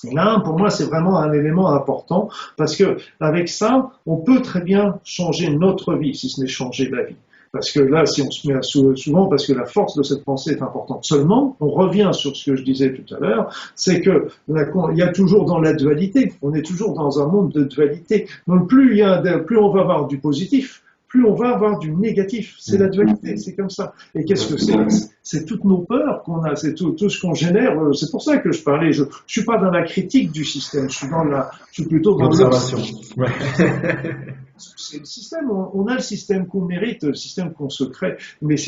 Et là, pour moi, c'est vraiment un élément important parce que avec ça, on peut très bien changer notre vie, si ce n'est changer la vie. Parce que là, si on se met souvent, parce que la force de cette pensée est importante. Seulement, on revient sur ce que je disais tout à l'heure, c'est que il y a toujours dans la dualité. On est toujours dans un monde de dualité. Donc plus on va avoir du positif, plus on va avoir du négatif. C'est la dualité, c'est comme ça. Et qu'est-ce que c'est? C'est toutes nos peurs qu'on a, c'est tout ce qu'on génère. C'est pour ça que je parlais. Je suis pas dans la critique du système. Je suis plutôt dans l'observation. C'est le système. On a le système qu'on mérite, le système qu'on se crée. Mais ce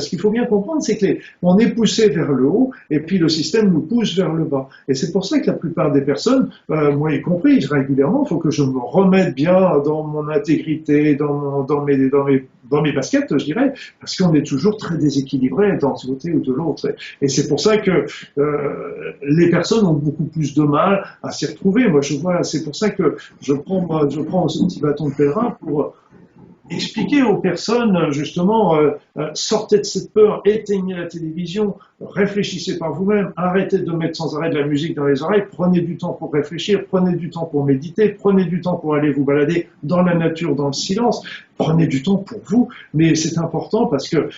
qu'il faut bien comprendre, c'est que on est poussé vers le haut, et puis le système nous pousse vers le bas. Et c'est pour ça que la plupart des personnes, moi y compris, régulièrement, il faut que je me remette bien dans mon intégrité, dans mes baskets, je dirais, parce qu'on est toujours très déséquilibré d'un côté ou de l'autre. Et c'est pour ça que les personnes ont beaucoup plus de mal à s'y retrouver. Moi, je vois, c'est pour ça que je prends ce petit bâton de pèlerin pour expliquer aux personnes, justement, sortez de cette peur, éteignez la télévision, réfléchissez par vous-même, arrêtez de mettre sans arrêt de la musique dans les oreilles, prenez du temps pour réfléchir, prenez du temps pour méditer, prenez du temps pour aller vous balader dans la nature, dans le silence, prenez du temps pour vous, mais c'est important parce que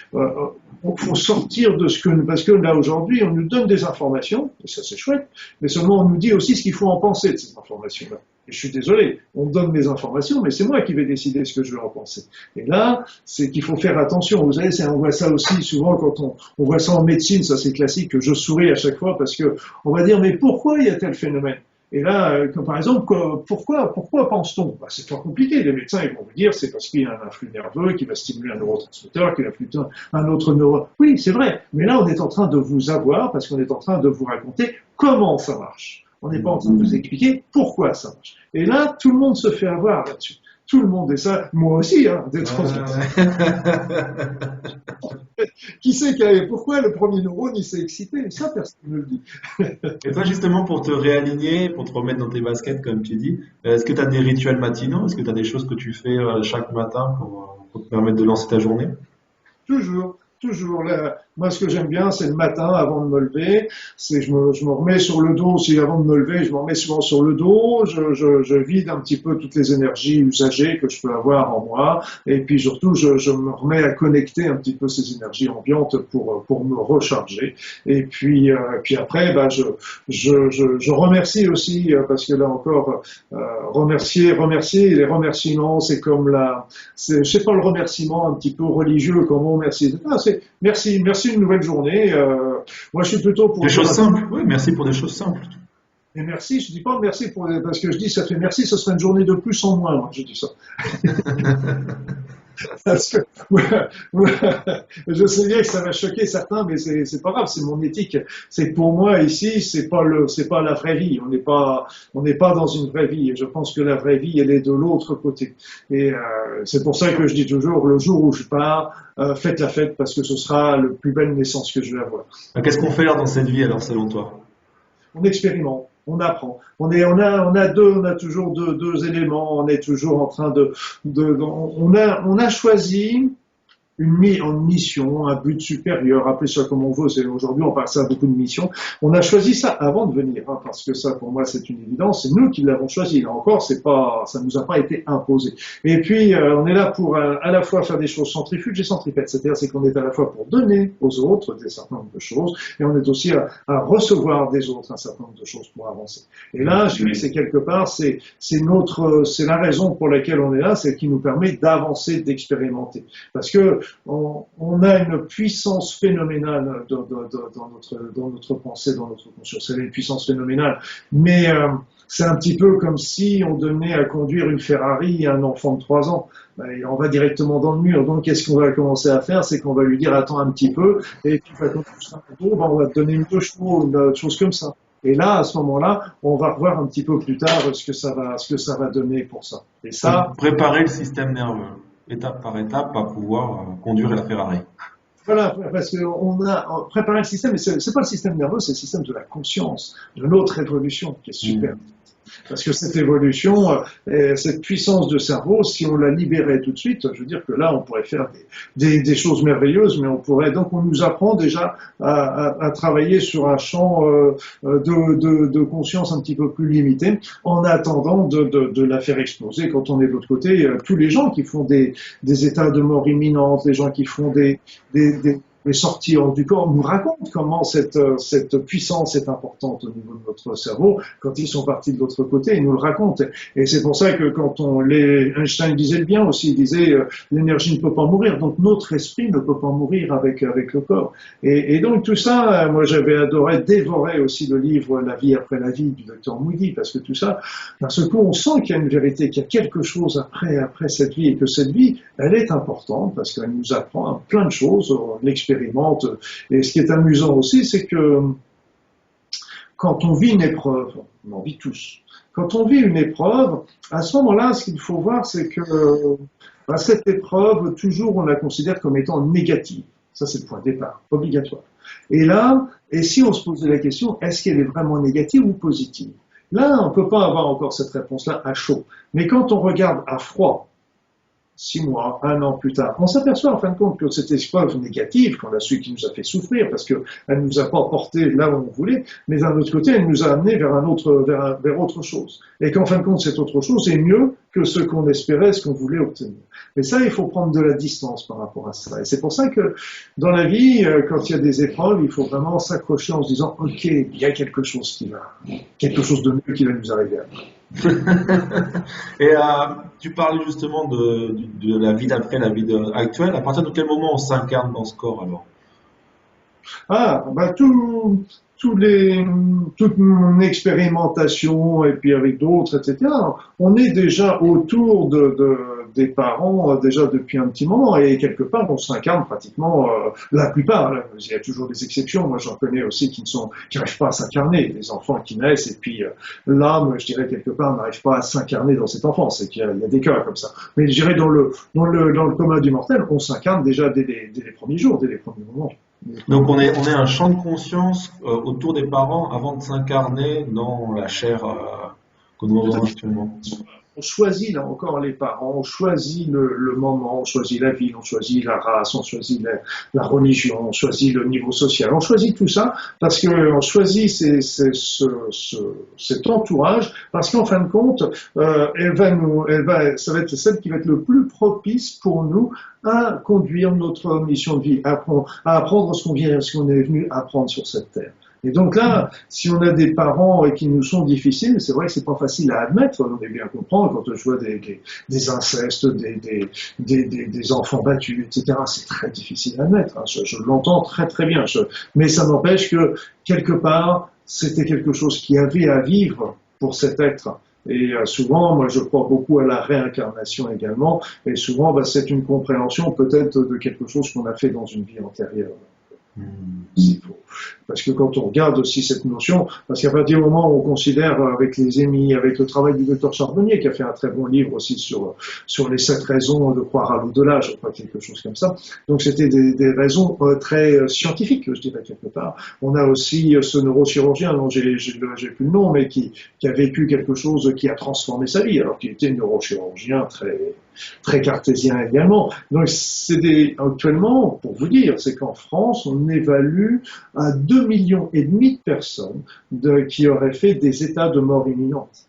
faut sortir de parce que là aujourd'hui on nous donne des informations, et ça c'est chouette, mais seulement on nous dit aussi ce qu'il faut en penser de ces informations-là. Et je suis désolé, on me donne mes informations, mais c'est moi qui vais décider ce que je vais en penser. Et là, c'est qu'il faut faire attention. Vous savez, on voit ça aussi souvent quand on voit ça en médecine, ça c'est classique, que je souris à chaque fois parce que on va dire, mais pourquoi il y a tel phénomène? Et là, comme par exemple, pourquoi pense-t-on? C'est pas compliqué. Les médecins ils vont vous dire c'est parce qu'il y a un influx nerveux qui va stimuler un neurotransmetteur, qu'il a plutôt un autre neuro. Oui, c'est vrai. Mais là, on est en train de vous avoir parce qu'on est en train de vous raconter comment ça marche. On n'est pas en train de vous expliquer pourquoi ça marche. Et là, tout le monde se fait avoir là-dessus. Tout le monde, et ça, moi aussi, Qui sait pourquoi le premier neurone il s'est excité? Ça, personne ne le dit. Et toi, justement, pour te réaligner, pour te remettre dans tes baskets, comme tu dis, est-ce que tu as des rituels matinaux? Est-ce que tu as des choses que tu fais chaque matin pour te permettre de lancer ta journée? Toujours. Là, moi, ce que j'aime bien, c'est le matin, avant de me lever, je me remets sur le dos, avant de me lever, je me remets souvent sur le dos, je vide un petit peu toutes les énergies usagées que je peux avoir en moi, et puis surtout, je me remets à connecter un petit peu ces énergies ambiantes pour me recharger. Et puis après, je remercie aussi, parce que là encore, remercier, les remerciements, c'est comme je sais pas le remerciement un petit peu religieux, comment on remercie. C'est merci une nouvelle journée. Moi, je suis plutôt pour des choses simples. Oui, merci pour des choses simples. Et merci, je dis pas merci parce que je dis ça fait merci, ce serait une journée de plus en moins. Moi, je dis ça. Parce que, je sais bien que ça va choquer certains, mais c'est pas grave, c'est mon éthique. C'est pour moi ici, c'est pas la vraie vie. On n'est pas dans une vraie vie. Et je pense que la vraie vie, elle est de l'autre côté. Et c'est pour ça que je dis toujours, le jour où je pars, faites la fête parce que ce sera la plus belle naissance que je vais avoir. Qu'est-ce qu'on fait là dans cette vie alors, selon toi? On expérimente. On apprend. On a toujours deux éléments. On est toujours en train on a choisi une mission, un but supérieur, appelez ça comme on veut. Aujourd'hui, on parle ça à beaucoup de missions. On a choisi ça avant de venir, hein, parce que ça, pour moi, c'est une évidence. C'est nous qui l'avons choisi. Là encore, ça nous a pas été imposé. Et puis, on est là pour à la fois faire des choses centrifuges et centripètes. C'est-à-dire, c'est qu'on est à la fois pour donner aux autres des certain nombre de choses, et on est aussi à recevoir des autres un certain nombre de choses pour avancer. Et là, je dirais que c'est quelque part, c'est la raison pour laquelle on est là, c'est qui nous permet d'avancer, d'expérimenter. Parce que on a une puissance phénoménale dans notre pensée, dans notre conscience. C'est une puissance phénoménale. Mais c'est un petit peu comme si on donnait à conduire une Ferrari à un enfant de 3 ans. Ben, on va directement dans le mur. Donc, qu'est-ce qu'on va commencer à faire? C'est qu'on va lui dire, attends un petit peu, et puis quand tu seras on va te donner une 2 chevaux, une chose comme ça. Et là, à ce moment-là, on va revoir un petit peu plus tard ce que ça va donner pour ça. Et ça, préparer le système nerveux, étape par étape, à pouvoir conduire la Ferrari. voilà, parce qu'on a préparé le système, mais c'est pas le système nerveux, c'est le système de la conscience, de notre évolution, qui est super. Parce que cette évolution, cette puissance de cerveau, si on la libérait tout de suite, je veux dire que là, on pourrait faire des choses merveilleuses, mais donc on nous apprend déjà à travailler sur un champ de conscience un petit peu plus limité, en attendant de la faire exploser. Quand on est de l'autre côté, tous les gens qui font des états de mort imminente, les gens qui font des sorties hors du corps nous racontent comment cette puissance est importante au niveau de notre cerveau. Quand ils sont partis de l'autre côté, ils nous le racontent. Et c'est pour ça que quand Einstein disait le bien aussi, il disait l'énergie ne peut pas mourir, donc notre esprit ne peut pas mourir avec le corps. Et donc tout ça, moi j'avais adoré dévorer aussi le livre La vie après la vie du docteur Moody, parce que tout ça, d'un seul coup, on sent qu'il y a une vérité, qu'il y a quelque chose après cette vie, et que cette vie, elle est importante, parce qu'elle nous apprend plein de choses, on l'expérimente. Et ce qui est amusant aussi, c'est que quand on vit une épreuve, on en vit tous, quand on vit une épreuve, à ce moment-là, ce qu'il faut voir, c'est que cette épreuve, toujours, on la considère comme étant négative. Ça, c'est le point de départ, obligatoire. Et là, si on se posait la question, est-ce qu'elle est vraiment négative ou positive? Là, on ne peut pas avoir encore cette réponse-là à chaud. Mais quand on regarde à froid, 6 mois, 1 an plus tard, on s'aperçoit en fin de compte que cette épreuve négative, qu'on a su qui nous a fait souffrir, parce qu'elle ne nous a pas porté là où on voulait, mais d'un autre côté, elle nous a amené vers autre chose. Et qu'en fin de compte, cette autre chose est mieux que ce qu'on espérait, ce qu'on voulait obtenir. Mais ça, il faut prendre de la distance par rapport à ça. Et c'est pour ça que dans la vie, quand il y a des épreuves, il faut vraiment s'accrocher en se disant, OK, il y a quelque chose quelque chose de mieux qui va nous arriver après. Et tu parlais justement de la vie d'après, la vie actuelle. À partir de quel moment on s'incarne dans ce corps alors? Toute mon expérimentation et puis avec d'autres, etc. On est déjà autour des parents déjà depuis un petit moment et quelque part on s'incarne pratiquement la plupart. Là, il y a toujours des exceptions. Moi, j'en connais aussi qui n'arrivent pas à s'incarner. Des enfants qui naissent et puis l'âme, je dirais quelque part, n'arrive pas à s'incarner dans cette enfance. C'est qu'il y a des cas comme ça. Mais je dirais dans le commun du mortel, on s'incarne déjà dès les premiers jours, dès les premiers moments. Donc on est un champ de conscience autour des parents avant de s'incarner dans la chair que nous avons actuellement. On choisit là encore les parents, on choisit le moment, on choisit la ville, on choisit la race, on choisit la religion, on choisit le niveau social, on choisit tout ça parce qu'on choisit cet entourage parce qu'en fin de compte, ça va être celle qui va être le plus propice pour nous à conduire notre mission de vie, à apprendre ce qu'on est venu apprendre sur cette terre. Et donc là, si on a des parents qui nous sont difficiles, c'est vrai que c'est pas facile à admettre, on est bien comprendre quand je vois des incestes, des enfants battus, etc. C'est très difficile à admettre, hein. Je l'entends très très bien, mais ça n'empêche que quelque part, c'était quelque chose qui avait à vivre pour cet être. Et souvent, moi je crois beaucoup à la réincarnation également, et souvent c'est une compréhension peut-être de quelque chose qu'on a fait dans une vie antérieure. Parce que quand on regarde aussi cette notion, parce qu'à partir du moment où on considère avec les émis, avec le travail du docteur Charbonnier, qui a fait un très bon livre aussi sur les 7 raisons de croire à l'au-delà, je crois quelque chose comme ça. Donc c'était des raisons très scientifiques, je dirais quelque part. On a aussi ce neurochirurgien, dont j'ai plus le nom, mais qui a vécu quelque chose qui a transformé sa vie, alors qu'il était neurochirurgien très cartésien également. Donc actuellement, pour vous dire, c'est qu'en France, on évalue à 2,5 millions de personnes qui auraient fait des états de mort imminente.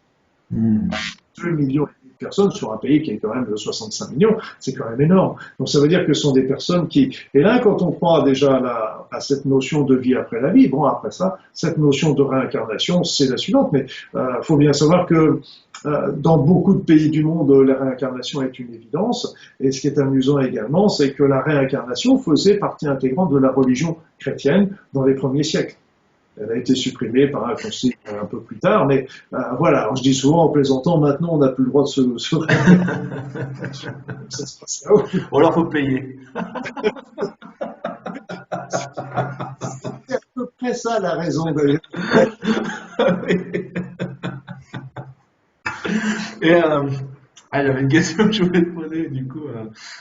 2,5 millions de personnes sur un pays qui est quand même de 65 millions, c'est quand même énorme. Donc ça veut dire que ce sont des personnes qui... Et là, quand on prend déjà à cette notion de vie après la vie, bon, après ça, cette notion de réincarnation, c'est la suivante, mais faut bien savoir que dans beaucoup de pays du monde, la réincarnation est une évidence. Et ce qui est amusant également, c'est que la réincarnation faisait partie intégrante de la religion chrétienne dans les premiers siècles. Elle a été supprimée par un concile un peu plus tard, mais voilà. Alors, je dis souvent en plaisantant, maintenant on n'a plus le droit de se réincarner. Ça se passe là. Ou alors faut payer. C'est à peu près ça la raison d'ailleurs. Et j'avais une question que je voulais te poser, du coup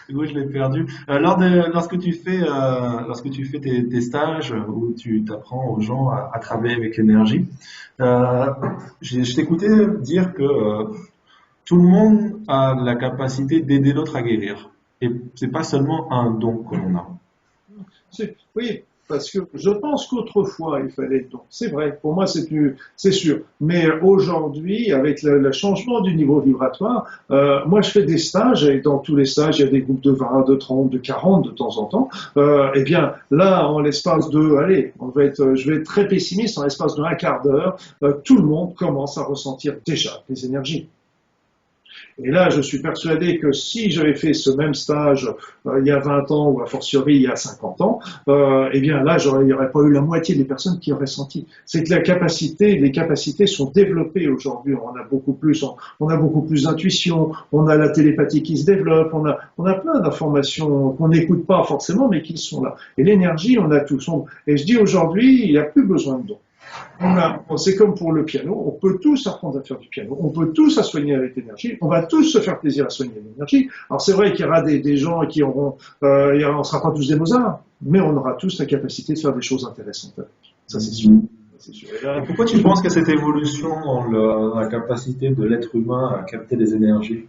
je l'ai perdue. Lorsque tu fais tes stages où tu t'apprends aux gens à travailler avec l'énergie, je t'écoutais dire que tout le monde a la capacité d'aider l'autre à guérir. Et c'est pas seulement un don que l'on a. Oui, parce que je pense qu'autrefois, il fallait le don. C'est vrai, pour moi, c'est sûr. Mais aujourd'hui, avec le changement du niveau vibratoire, moi, je fais des stages, et dans tous les stages, il y a des groupes de 20, de 30, de 40 de temps en temps. Eh bien, là, en l'espace de, allez, je vais être très pessimiste, en l'espace d'un quart d'heure, tout le monde commence à ressentir déjà les énergies. Et là, je suis persuadé que si j'avais fait ce même stage il y a 20 ans ou a fortiori il y a 50 ans, eh bien là, il n'y aurait pas eu la moitié des personnes qui auraient senti. C'est que les capacités sont développées aujourd'hui. On a beaucoup plus d'intuition, on a la télépathie qui se développe, on a plein d'informations qu'on n'écoute pas forcément, mais qui sont là. Et l'énergie, on a tout. Et je dis aujourd'hui, il n'y a plus besoin de dons. C'est comme pour le piano, on peut tous apprendre à faire du piano, on peut tous à soigner avec l'énergie, on va tous se faire plaisir à soigner avec l'énergie. Alors c'est vrai qu'il y aura des gens qui auront, on ne sera pas tous des Mozart, mais on aura tous la capacité de faire des choses intéressantes avec. Ça c'est sûr. Et pourquoi tu penses que cette évolution dans la capacité de l'être humain à capter des énergies?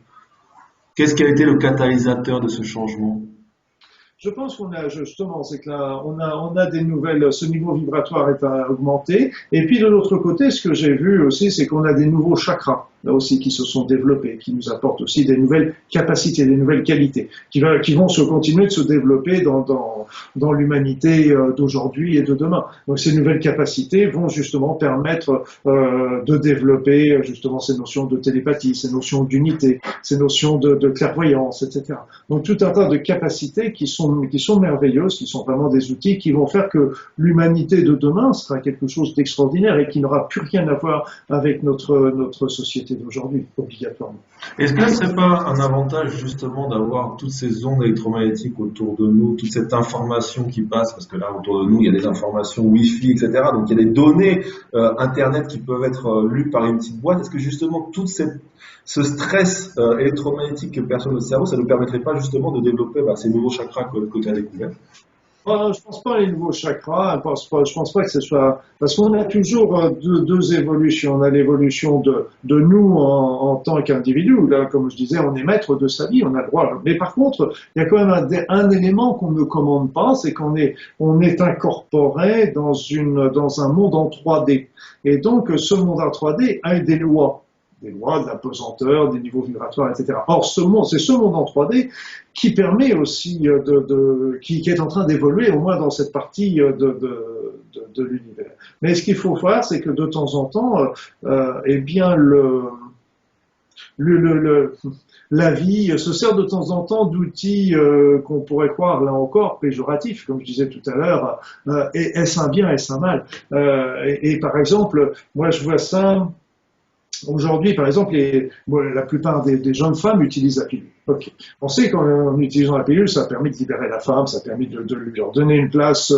Qu'est-ce qui a été le catalyseur de ce changement? Je pense qu'on a justement, c'est que là, on a des nouvelles, ce niveau vibratoire est augmenté. Et puis de l'autre côté, ce que j'ai vu aussi, c'est qu'on a des nouveaux chakras, là aussi, qui se sont développés, qui nous apportent aussi des nouvelles capacités, des nouvelles qualités, qui vont continuer de se développer dans l'humanité d'aujourd'hui et de demain. Donc ces nouvelles capacités vont justement permettre de développer justement ces notions de télépathie, ces notions d'unité, ces notions de clairvoyance, etc. Donc tout un tas de capacités qui sont merveilleuses, qui sont vraiment des outils qui vont faire que l'humanité de demain sera quelque chose d'extraordinaire et qui n'aura plus rien à voir avec notre société d'aujourd'hui, obligatoirement. Est-ce que ce serait pas un avantage justement d'avoir toutes ces ondes électromagnétiques autour de nous, toute cette information qui passe, parce que là autour de nous il y a des informations Wi-Fi, etc. Donc il y a des données Internet qui peuvent être lues par une petite boîte. Est-ce que justement ce stress électromagnétique que perçoit notre cerveau, ça ne nous permettrait pas justement de développer ces nouveaux chakras que tu as découverts? Je pense pas les nouveaux chakras, je pense pas que ce soit, parce qu'on a toujours deux évolutions. On a l'évolution de nous en tant qu'individu. Là, comme je disais, on est maître de sa vie, on a le droit. Mais par contre, il y a quand même un élément qu'on ne commande pas, c'est qu'on est incorporé dans un monde en 3D. Et donc, ce monde en 3D a des lois de la pesanteur, des niveaux vibratoires, etc. Or, c'est ce monde en 3D qui permet aussi qui est en train d'évoluer, au moins dans cette partie de l'univers. Mais ce qu'il faut faire, c'est que de temps en temps, eh bien, la vie se sert de temps en temps d'outils qu'on pourrait croire, là encore, péjoratifs, comme je disais tout à l'heure. Est-ce un bien, est-ce un mal? Et par exemple, moi je vois ça. Aujourd'hui, par exemple, la plupart des jeunes femmes utilisent la pilule. Okay. On sait qu'en utilisant la pilule, ça permet de libérer la femme, ça permet de lui donner une place,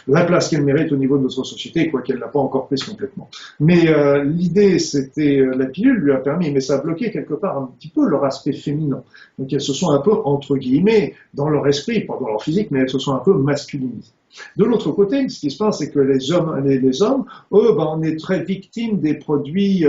la place qu'elle mérite au niveau de notre société, quoi qu'elle n'a pas encore prise complètement. Mais l'idée, c'était, la pilule lui a permis, mais ça a bloqué quelque part un petit peu leur aspect féminin. Donc elles se sont un peu, entre guillemets, dans leur esprit, pas dans leur physique, mais elles se sont un peu masculinisées. De l'autre côté, ce qui se passe, c'est que les hommes, eux, ben, on est très victimes des produits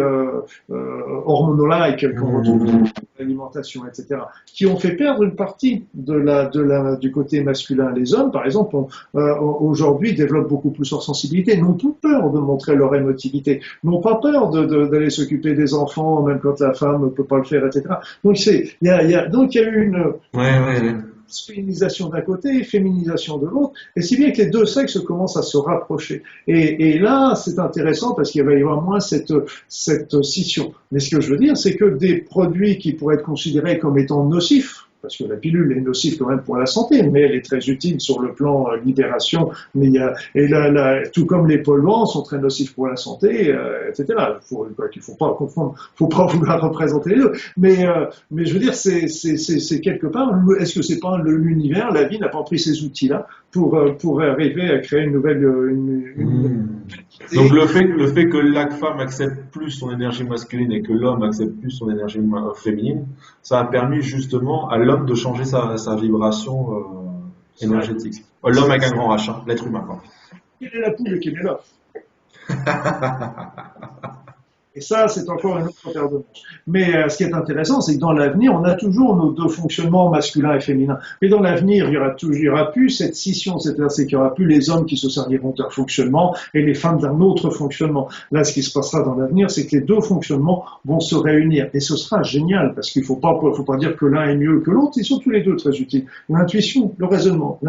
hormonaux-like qu'on retrouve dans l'alimentation, etc., qui ont fait perdre une partie du côté masculin. Les hommes, par exemple, aujourd'hui développent beaucoup plus leur sensibilité, n'ont pas peur de montrer leur émotivité, n'ont pas peur d'aller s'occuper des enfants, même quand la femme ne peut pas le faire, etc. Donc il y a eu une masculinisation d'un côté, féminisation de l'autre, et si bien que les deux sexes commencent à se rapprocher. Et là, c'est intéressant parce qu'il va y avoir moins cette scission. Mais ce que je veux dire, c'est que des produits qui pourraient être considérés comme étant nocifs, parce que la pilule est nocive quand même pour la santé, mais elle est très utile sur le plan libération. Mais tout comme les polluants sont très nocifs pour la santé, etc. Il faut pas confondre, faut pas vouloir représenter les deux. Mais je veux dire, c'est quelque part. Est-ce que c'est pas l'univers, la vie n'a pas pris ces outils-là pour arriver à créer une nouvelle. Donc le fait que la femme accepte plus son énergie masculine et que l'homme accepte plus son énergie féminine, ça a permis justement à l'homme de changer sa vibration énergétique. L'homme avec un grand H, hein, l'être humain. Quelle est la poule et quelle est l'œuf? Et ça, c'est encore une autre paire de manches. Mais ce qui est intéressant, c'est que dans l'avenir, on a toujours nos deux fonctionnements masculins et féminins. Mais dans l'avenir, il y aura plus cette scission, c'est-à-dire qu'il n'y aura plus les hommes qui se serviront d'un fonctionnement et les femmes d'un autre fonctionnement. Là, ce qui se passera dans l'avenir, c'est que les deux fonctionnements vont se réunir. Et ce sera génial, parce qu'il faut pas dire que l'un est mieux que l'autre, ils sont tous les deux très utiles. L'intuition, le raisonnement.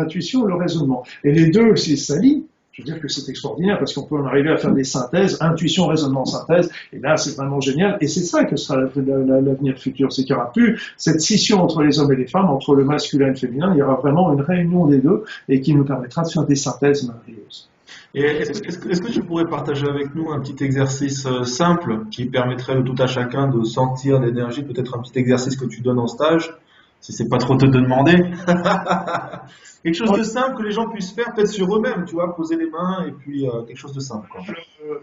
Et les deux, s'ils s'allient, je veux dire que c'est extraordinaire parce qu'on peut en arriver à faire des synthèses, intuition, raisonnement, synthèse, et là c'est vraiment génial, et c'est ça que sera l'avenir futur, c'est qu'il n'y aura plus cette scission entre les hommes et les femmes, entre le masculin et le féminin, il y aura vraiment une réunion des deux, et qui nous permettra de faire des synthèses merveilleuses. Et est-ce que tu pourrais partager avec nous un petit exercice simple qui permettrait de tout à chacun de sentir l'énergie, peut-être un petit exercice que tu donnes en stage, si c'est pas trop te demander. Quelque chose de simple que les gens puissent faire peut-être sur eux-mêmes, tu vois, poser les mains et puis quelque chose de simple, quoi.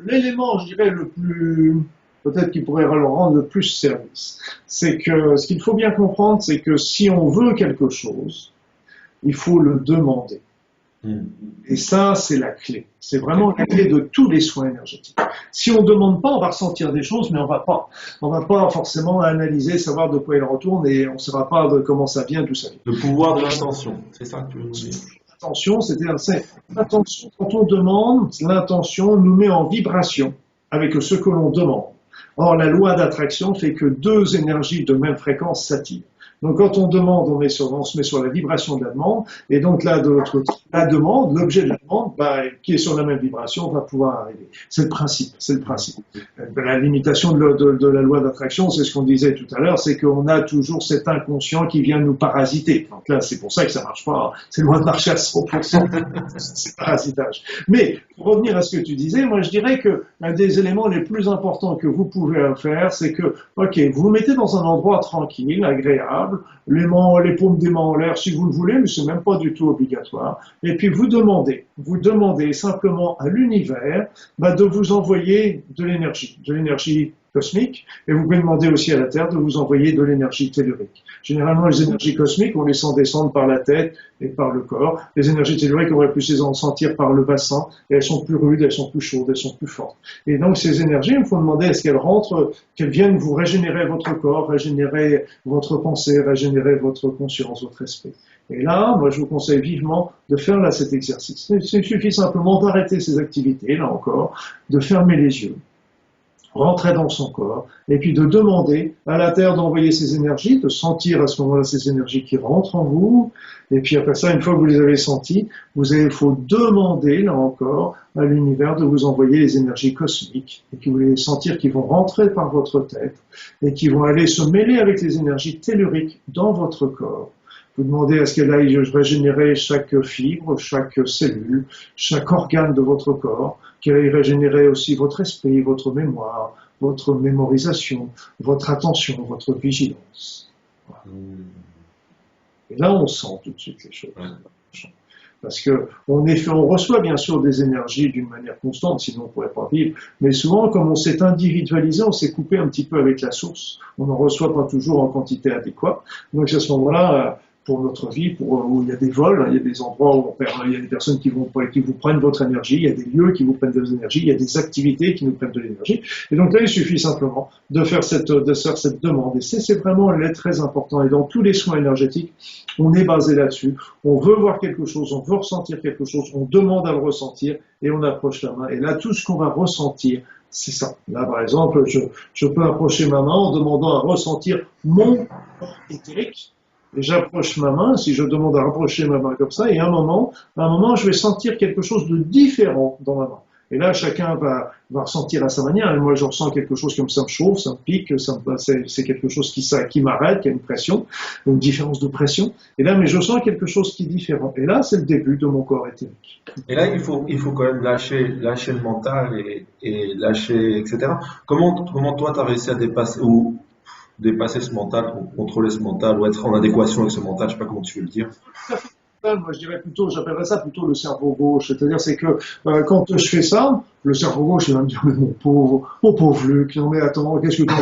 L'élément, je dirais, le plus, peut-être qui pourrait leur rendre le plus service, c'est que ce qu'il faut bien comprendre, c'est que si on veut quelque chose, il faut le demander. Et ça, c'est la clé. C'est vraiment la clé de tous les soins énergétiques. Si on ne demande pas, on va ressentir des choses, mais on va pas forcément analyser, savoir de quoi il retourne, et on ne saura pas de comment ça vient, d'où ça vient. Le pouvoir de l'intention, c'est ça que tu veux nous dire. L'intention, l'intention, quand on demande, l'intention nous met en vibration avec ce que l'on demande. Or, la loi d'attraction fait que deux énergies de même fréquence s'attirent. Donc, quand on demande, on se met sur la vibration de la demande, et donc là, de l'autre côté, la demande, l'objet de la demande, qui est sur la même vibration, va pouvoir arriver. C'est le principe. La limitation de la loi d'attraction, c'est ce qu'on disait tout à l'heure, c'est qu'on a toujours cet inconscient qui vient nous parasiter. Donc là, c'est pour ça que ça marche pas. C'est loin de marcher à 100%. C'est parasitage. Mais, pour revenir à ce que tu disais, moi, je dirais que un des éléments les plus importants que vous pouvez faire, c'est que, ok, vous vous mettez dans un endroit tranquille, agréable, les paumes des mains en l'air si vous le voulez, mais c'est même pas du tout obligatoire. Et puis vous demandez simplement à l'univers de vous envoyer de l'énergie cosmique, et vous pouvez demander aussi à la Terre de vous envoyer de l'énergie tellurique. Généralement, les énergies cosmiques, on les sent descendre par la tête et par le corps. Les énergies telluriques, on va plus les sentir par le bassin, et elles sont plus rudes, elles sont plus chaudes, elles sont plus fortes. Et donc, ces énergies, il faut demander à ce qu'elles rentrent, qu'elles viennent vous régénérer votre corps, régénérer votre pensée, régénérer votre conscience, votre esprit. Et là, moi, je vous conseille vivement de faire là cet exercice. Il suffit simplement d'arrêter ces activités, là encore, de fermer les yeux, rentrer dans son corps, et puis de demander à la Terre d'envoyer ses énergies, de sentir à ce moment-là ces énergies qui rentrent en vous, et puis après ça, une fois que vous les avez senties, il faut demander, là encore, à l'univers de vous envoyer les énergies cosmiques, et que vous allez sentir qu'ils vont rentrer par votre tête, et qui vont aller se mêler avec les énergies telluriques dans votre corps. Vous demandez à ce qu'elle aille régénérer chaque fibre, chaque cellule, chaque organe de votre corps, qu'elle aille régénérer aussi votre esprit, votre mémoire, votre mémorisation, votre attention, votre vigilance. Voilà. Et là, on sent tout de suite les choses. Parce que on reçoit bien sûr des énergies d'une manière constante, sinon on ne pourrait pas vivre. Mais souvent, comme on s'est individualisé, on s'est coupé un petit peu avec la source. On n'en reçoit pas toujours en quantité adéquate. Donc à ce moment-là, pour notre vie, où il y a des vols, il y a des endroits où il y a des personnes qui vous prennent votre énergie, il y a des lieux qui vous prennent de l'énergie, il y a des activités qui nous prennent de l'énergie. Et donc là, il suffit simplement de faire cette demande. Et c'est vraiment très important. Et dans tous les soins énergétiques, on est basé là-dessus. On veut voir quelque chose, on veut ressentir quelque chose, on demande à le ressentir et on approche la main. Et là, tout ce qu'on va ressentir, c'est ça. Là, par exemple, je peux approcher ma main en demandant à ressentir mon corps éthérique. Et j'approche ma main, si je demande à rapprocher ma main comme ça, et à un moment, je vais sentir quelque chose de différent dans ma main. Et là, chacun va ressentir à sa manière. Et moi, je ressens quelque chose comme ça me chauffe, ça me pique, c'est quelque chose qui m'arrête, qui a une pression, une différence de pression. Et là, mais je sens quelque chose qui est différent. Et là, c'est le début de mon corps éthérique. Et là, il faut quand même lâcher le mental et lâcher, etc. Comment toi, tu as réussi à dépasser ce mental, contrôler ce mental, ou être en adéquation avec ce mental, je sais pas comment tu veux le dire. Moi, j'appellerais ça plutôt le cerveau gauche. C'est-à-dire, c'est que quand je fais ça, le cerveau gauche, il va me dire, mais mon pauvre Luc, non mais attends, qu'est-ce que tu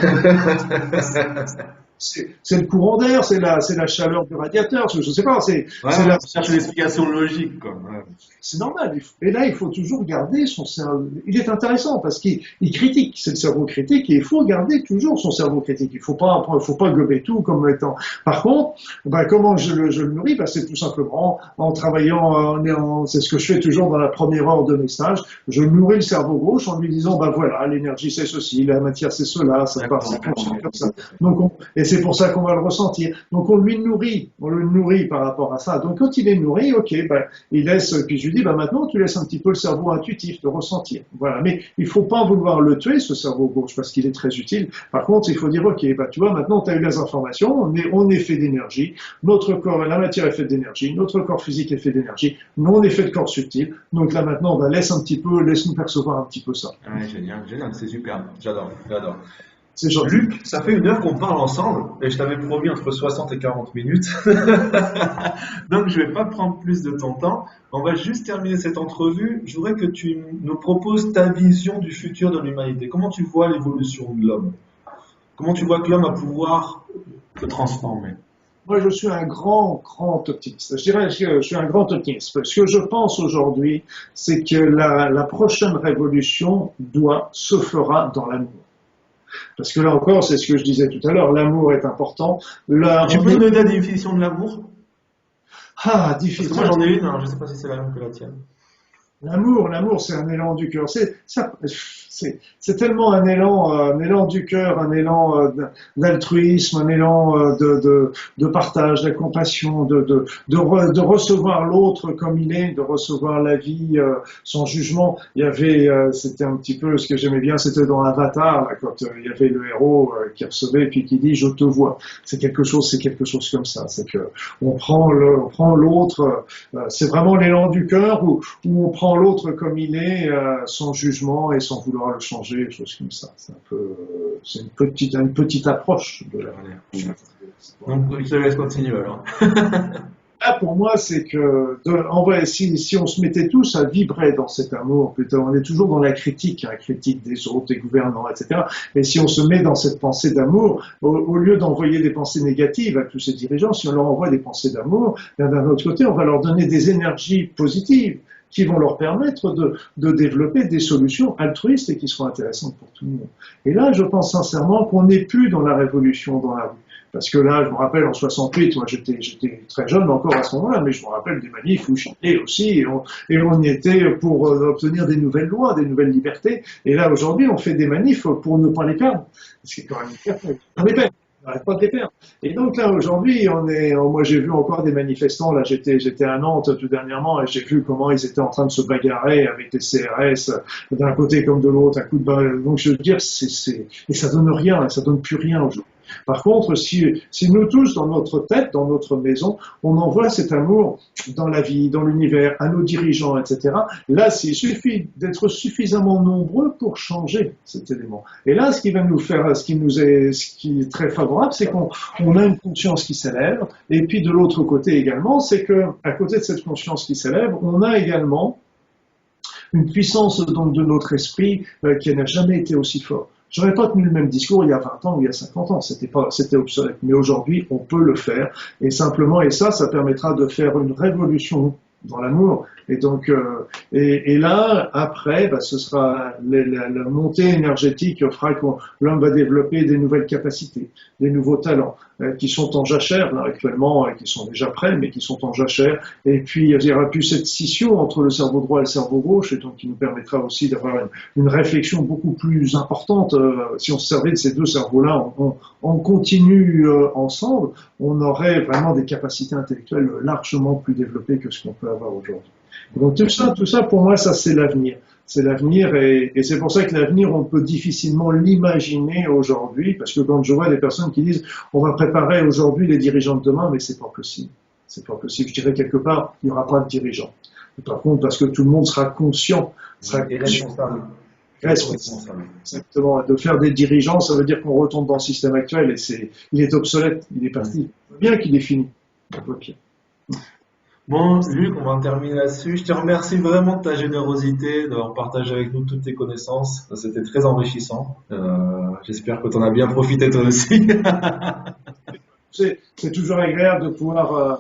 c'est le courant d'air, c'est la chaleur du radiateur, je sais pas, on cherche une explication logique, quoi. Ouais. C'est normal. Et là, il faut toujours garder son cerveau. Il est intéressant parce qu'il critique, c'est le cerveau critique, et il faut garder toujours son cerveau critique. Il faut pas gober tout comme étant. Par contre, comment je le nourris? C'est tout simplement en travaillant, c'est ce que je fais toujours dans la première heure de mes stages. Je nourris le cerveau gauche en lui disant, voilà, l'énergie c'est ceci, la matière c'est cela, ça part, ça fonctionne comme ça. Donc, et c'est pour ça qu'on va le ressentir. Donc on le nourrit par rapport à ça. Donc quand il est nourri, il laisse, puis je lui dis, maintenant tu laisses un petit peu le cerveau intuitif de ressentir. Voilà. Mais il faut pas vouloir le tuer, ce cerveau gauche, parce qu'il est très utile. Par contre, il faut dire, tu vois, maintenant tu as eu les informations, on est fait d'énergie, notre corps, la matière est faite d'énergie, notre corps physique est fait d'énergie, nous on est fait de corps subtil. Donc là maintenant, laisse-nous percevoir un petit peu ça. Ouais, génial, c'est super. J'adore. C'est gentil. Luc, ça fait 1 heure qu'on parle ensemble et je t'avais promis entre 60 et 40 minutes. Donc je vais pas prendre plus de ton temps. On va juste terminer cette entrevue. Je voudrais que tu nous proposes ta vision du futur de l'humanité. Comment tu vois l'évolution de l'homme? Comment tu vois que l'homme va pouvoir se transformer? Moi, je suis un grand optimiste. Je dirais que je suis un grand optimiste. Ce que je pense aujourd'hui, c'est que la prochaine révolution se fera dans l'amour. Parce que là encore, c'est ce que je disais tout à l'heure, l'amour est important. Tu peux nous donner la définition de l'amour? Difficile. Parce que moi j'en ai une, je ne sais pas si c'est la même que la tienne. L'amour, c'est un élan du cœur. C'est tellement un élan du cœur, un élan d'altruisme, un élan de partage, de compassion, de recevoir l'autre comme il est, de recevoir la vie sans jugement. Il y avait, c'était un petit peu ce que j'aimais bien, c'était dans Avatar, quand il y avait le héros qui recevait puis qui dit je te vois. C'est quelque chose comme ça. C'est que on prend l'autre. C'est vraiment l'élan du cœur où on prend l'autre comme il est, sans jugement et sans vouloir le changer, des choses comme ça. C'est une petite approche de la manière. Donc, je te laisse continuer alors. Là, pour moi, c'est que, en vrai, si on se mettait tous à vibrer dans cet amour, plutôt, on est toujours dans la critique des autres, des gouvernants, etc. Et si on se met dans cette pensée d'amour, au lieu d'envoyer des pensées négatives à tous ces dirigeants, si on leur envoie des pensées d'amour, d'un autre côté, on va leur donner des énergies positives qui vont leur permettre de développer des solutions altruistes et qui seront intéressantes pour tout le monde. Et là, je pense sincèrement qu'on n'est plus dans la révolution dans la rue. Parce que là, je me rappelle en 68, moi j'étais très jeune encore à ce moment-là, mais je me rappelle des manifs où je chantais aussi, et on y était pour obtenir des nouvelles lois, des nouvelles libertés. Et là, aujourd'hui, on fait des manifs pour ne pas les perdre. C'est quand même hyper fort. On les perd. On n'arrête pas de les perdre. Et donc là, aujourd'hui, moi j'ai vu encore des manifestants, là j'étais à Nantes tout dernièrement, et j'ai vu comment ils étaient en train de se bagarrer avec des CRS, d'un côté comme de l'autre, à coup de balle. Donc je veux dire, et ça donne rien, ça donne plus rien aujourd'hui. Par contre, si nous tous, dans notre tête, dans notre maison, on envoie cet amour dans la vie, dans l'univers, à nos dirigeants, etc., là, il suffit d'être suffisamment nombreux pour changer cet élément. Et là, ce qui est très favorable, c'est qu'on a une conscience qui s'élève, et puis de l'autre côté également, c'est que, à côté de cette conscience qui s'élève, on a également une puissance donc de notre esprit qui n'a jamais été aussi fort. J'aurais pas tenu le même discours il y a 20 ans ou il y a 50 ans. C'était obsolète. Mais aujourd'hui, on peut le faire. Et simplement, et ça permettra de faire une révolution dans l'amour. Et donc, et là, après, ce sera la montée énergétique fera que l'homme va développer des nouvelles capacités, des nouveaux talents qui sont en jachère là actuellement, qui sont déjà prêts, mais qui sont en jachère. Et puis, il y aura plus cette scission entre le cerveau droit et le cerveau gauche, et donc qui nous permettra aussi d'avoir une réflexion beaucoup plus importante. Si on se servait de ces deux cerveaux-là, on continue ensemble, on aurait vraiment des capacités intellectuelles largement plus développées que ce qu'on peut avoir aujourd'hui. Donc tout ça pour moi, ça c'est l'avenir. C'est l'avenir et c'est pour ça que l'avenir, on peut difficilement l'imaginer aujourd'hui, parce que quand je vois des personnes qui disent on va préparer aujourd'hui les dirigeants de demain, mais c'est pas possible. C'est pas possible. Je dirais quelque part, il n'y aura pas de dirigeants. Par contre, parce que tout le monde sera conscient, sera responsable. Exactement. De faire des dirigeants, ça veut dire qu'on retombe dans le système actuel et il est obsolète, il est parti. Bien qu'il est fini. Okay. Bon, Luc, on va en terminer là-dessus. Je te remercie vraiment de ta générosité, d'avoir partagé avec nous toutes tes connaissances. C'était très enrichissant. J'espère que tu en as bien profité toi aussi. C'est toujours agréable de pouvoir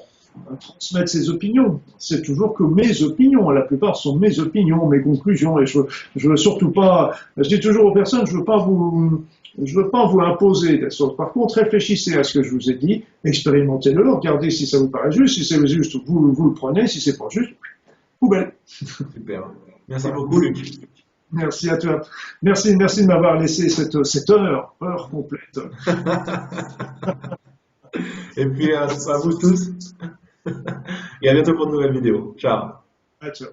transmettre ses opinions. C'est toujours que mes opinions. La plupart sont mes opinions, mes conclusions. Et je veux surtout pas. Je dis toujours aux personnes, je veux pas vous imposer des choses. Par contre, réfléchissez à ce que je vous ai dit, expérimentez-le, regardez si ça vous paraît juste, si c'est juste, vous le prenez, si c'est pas juste, poubelle. Super. Merci beaucoup, Luc. Merci à toi. Merci de m'avoir laissé cette heure complète. Et puis à vous tous. Et à bientôt pour de nouvelles vidéos. Ciao. Ciao.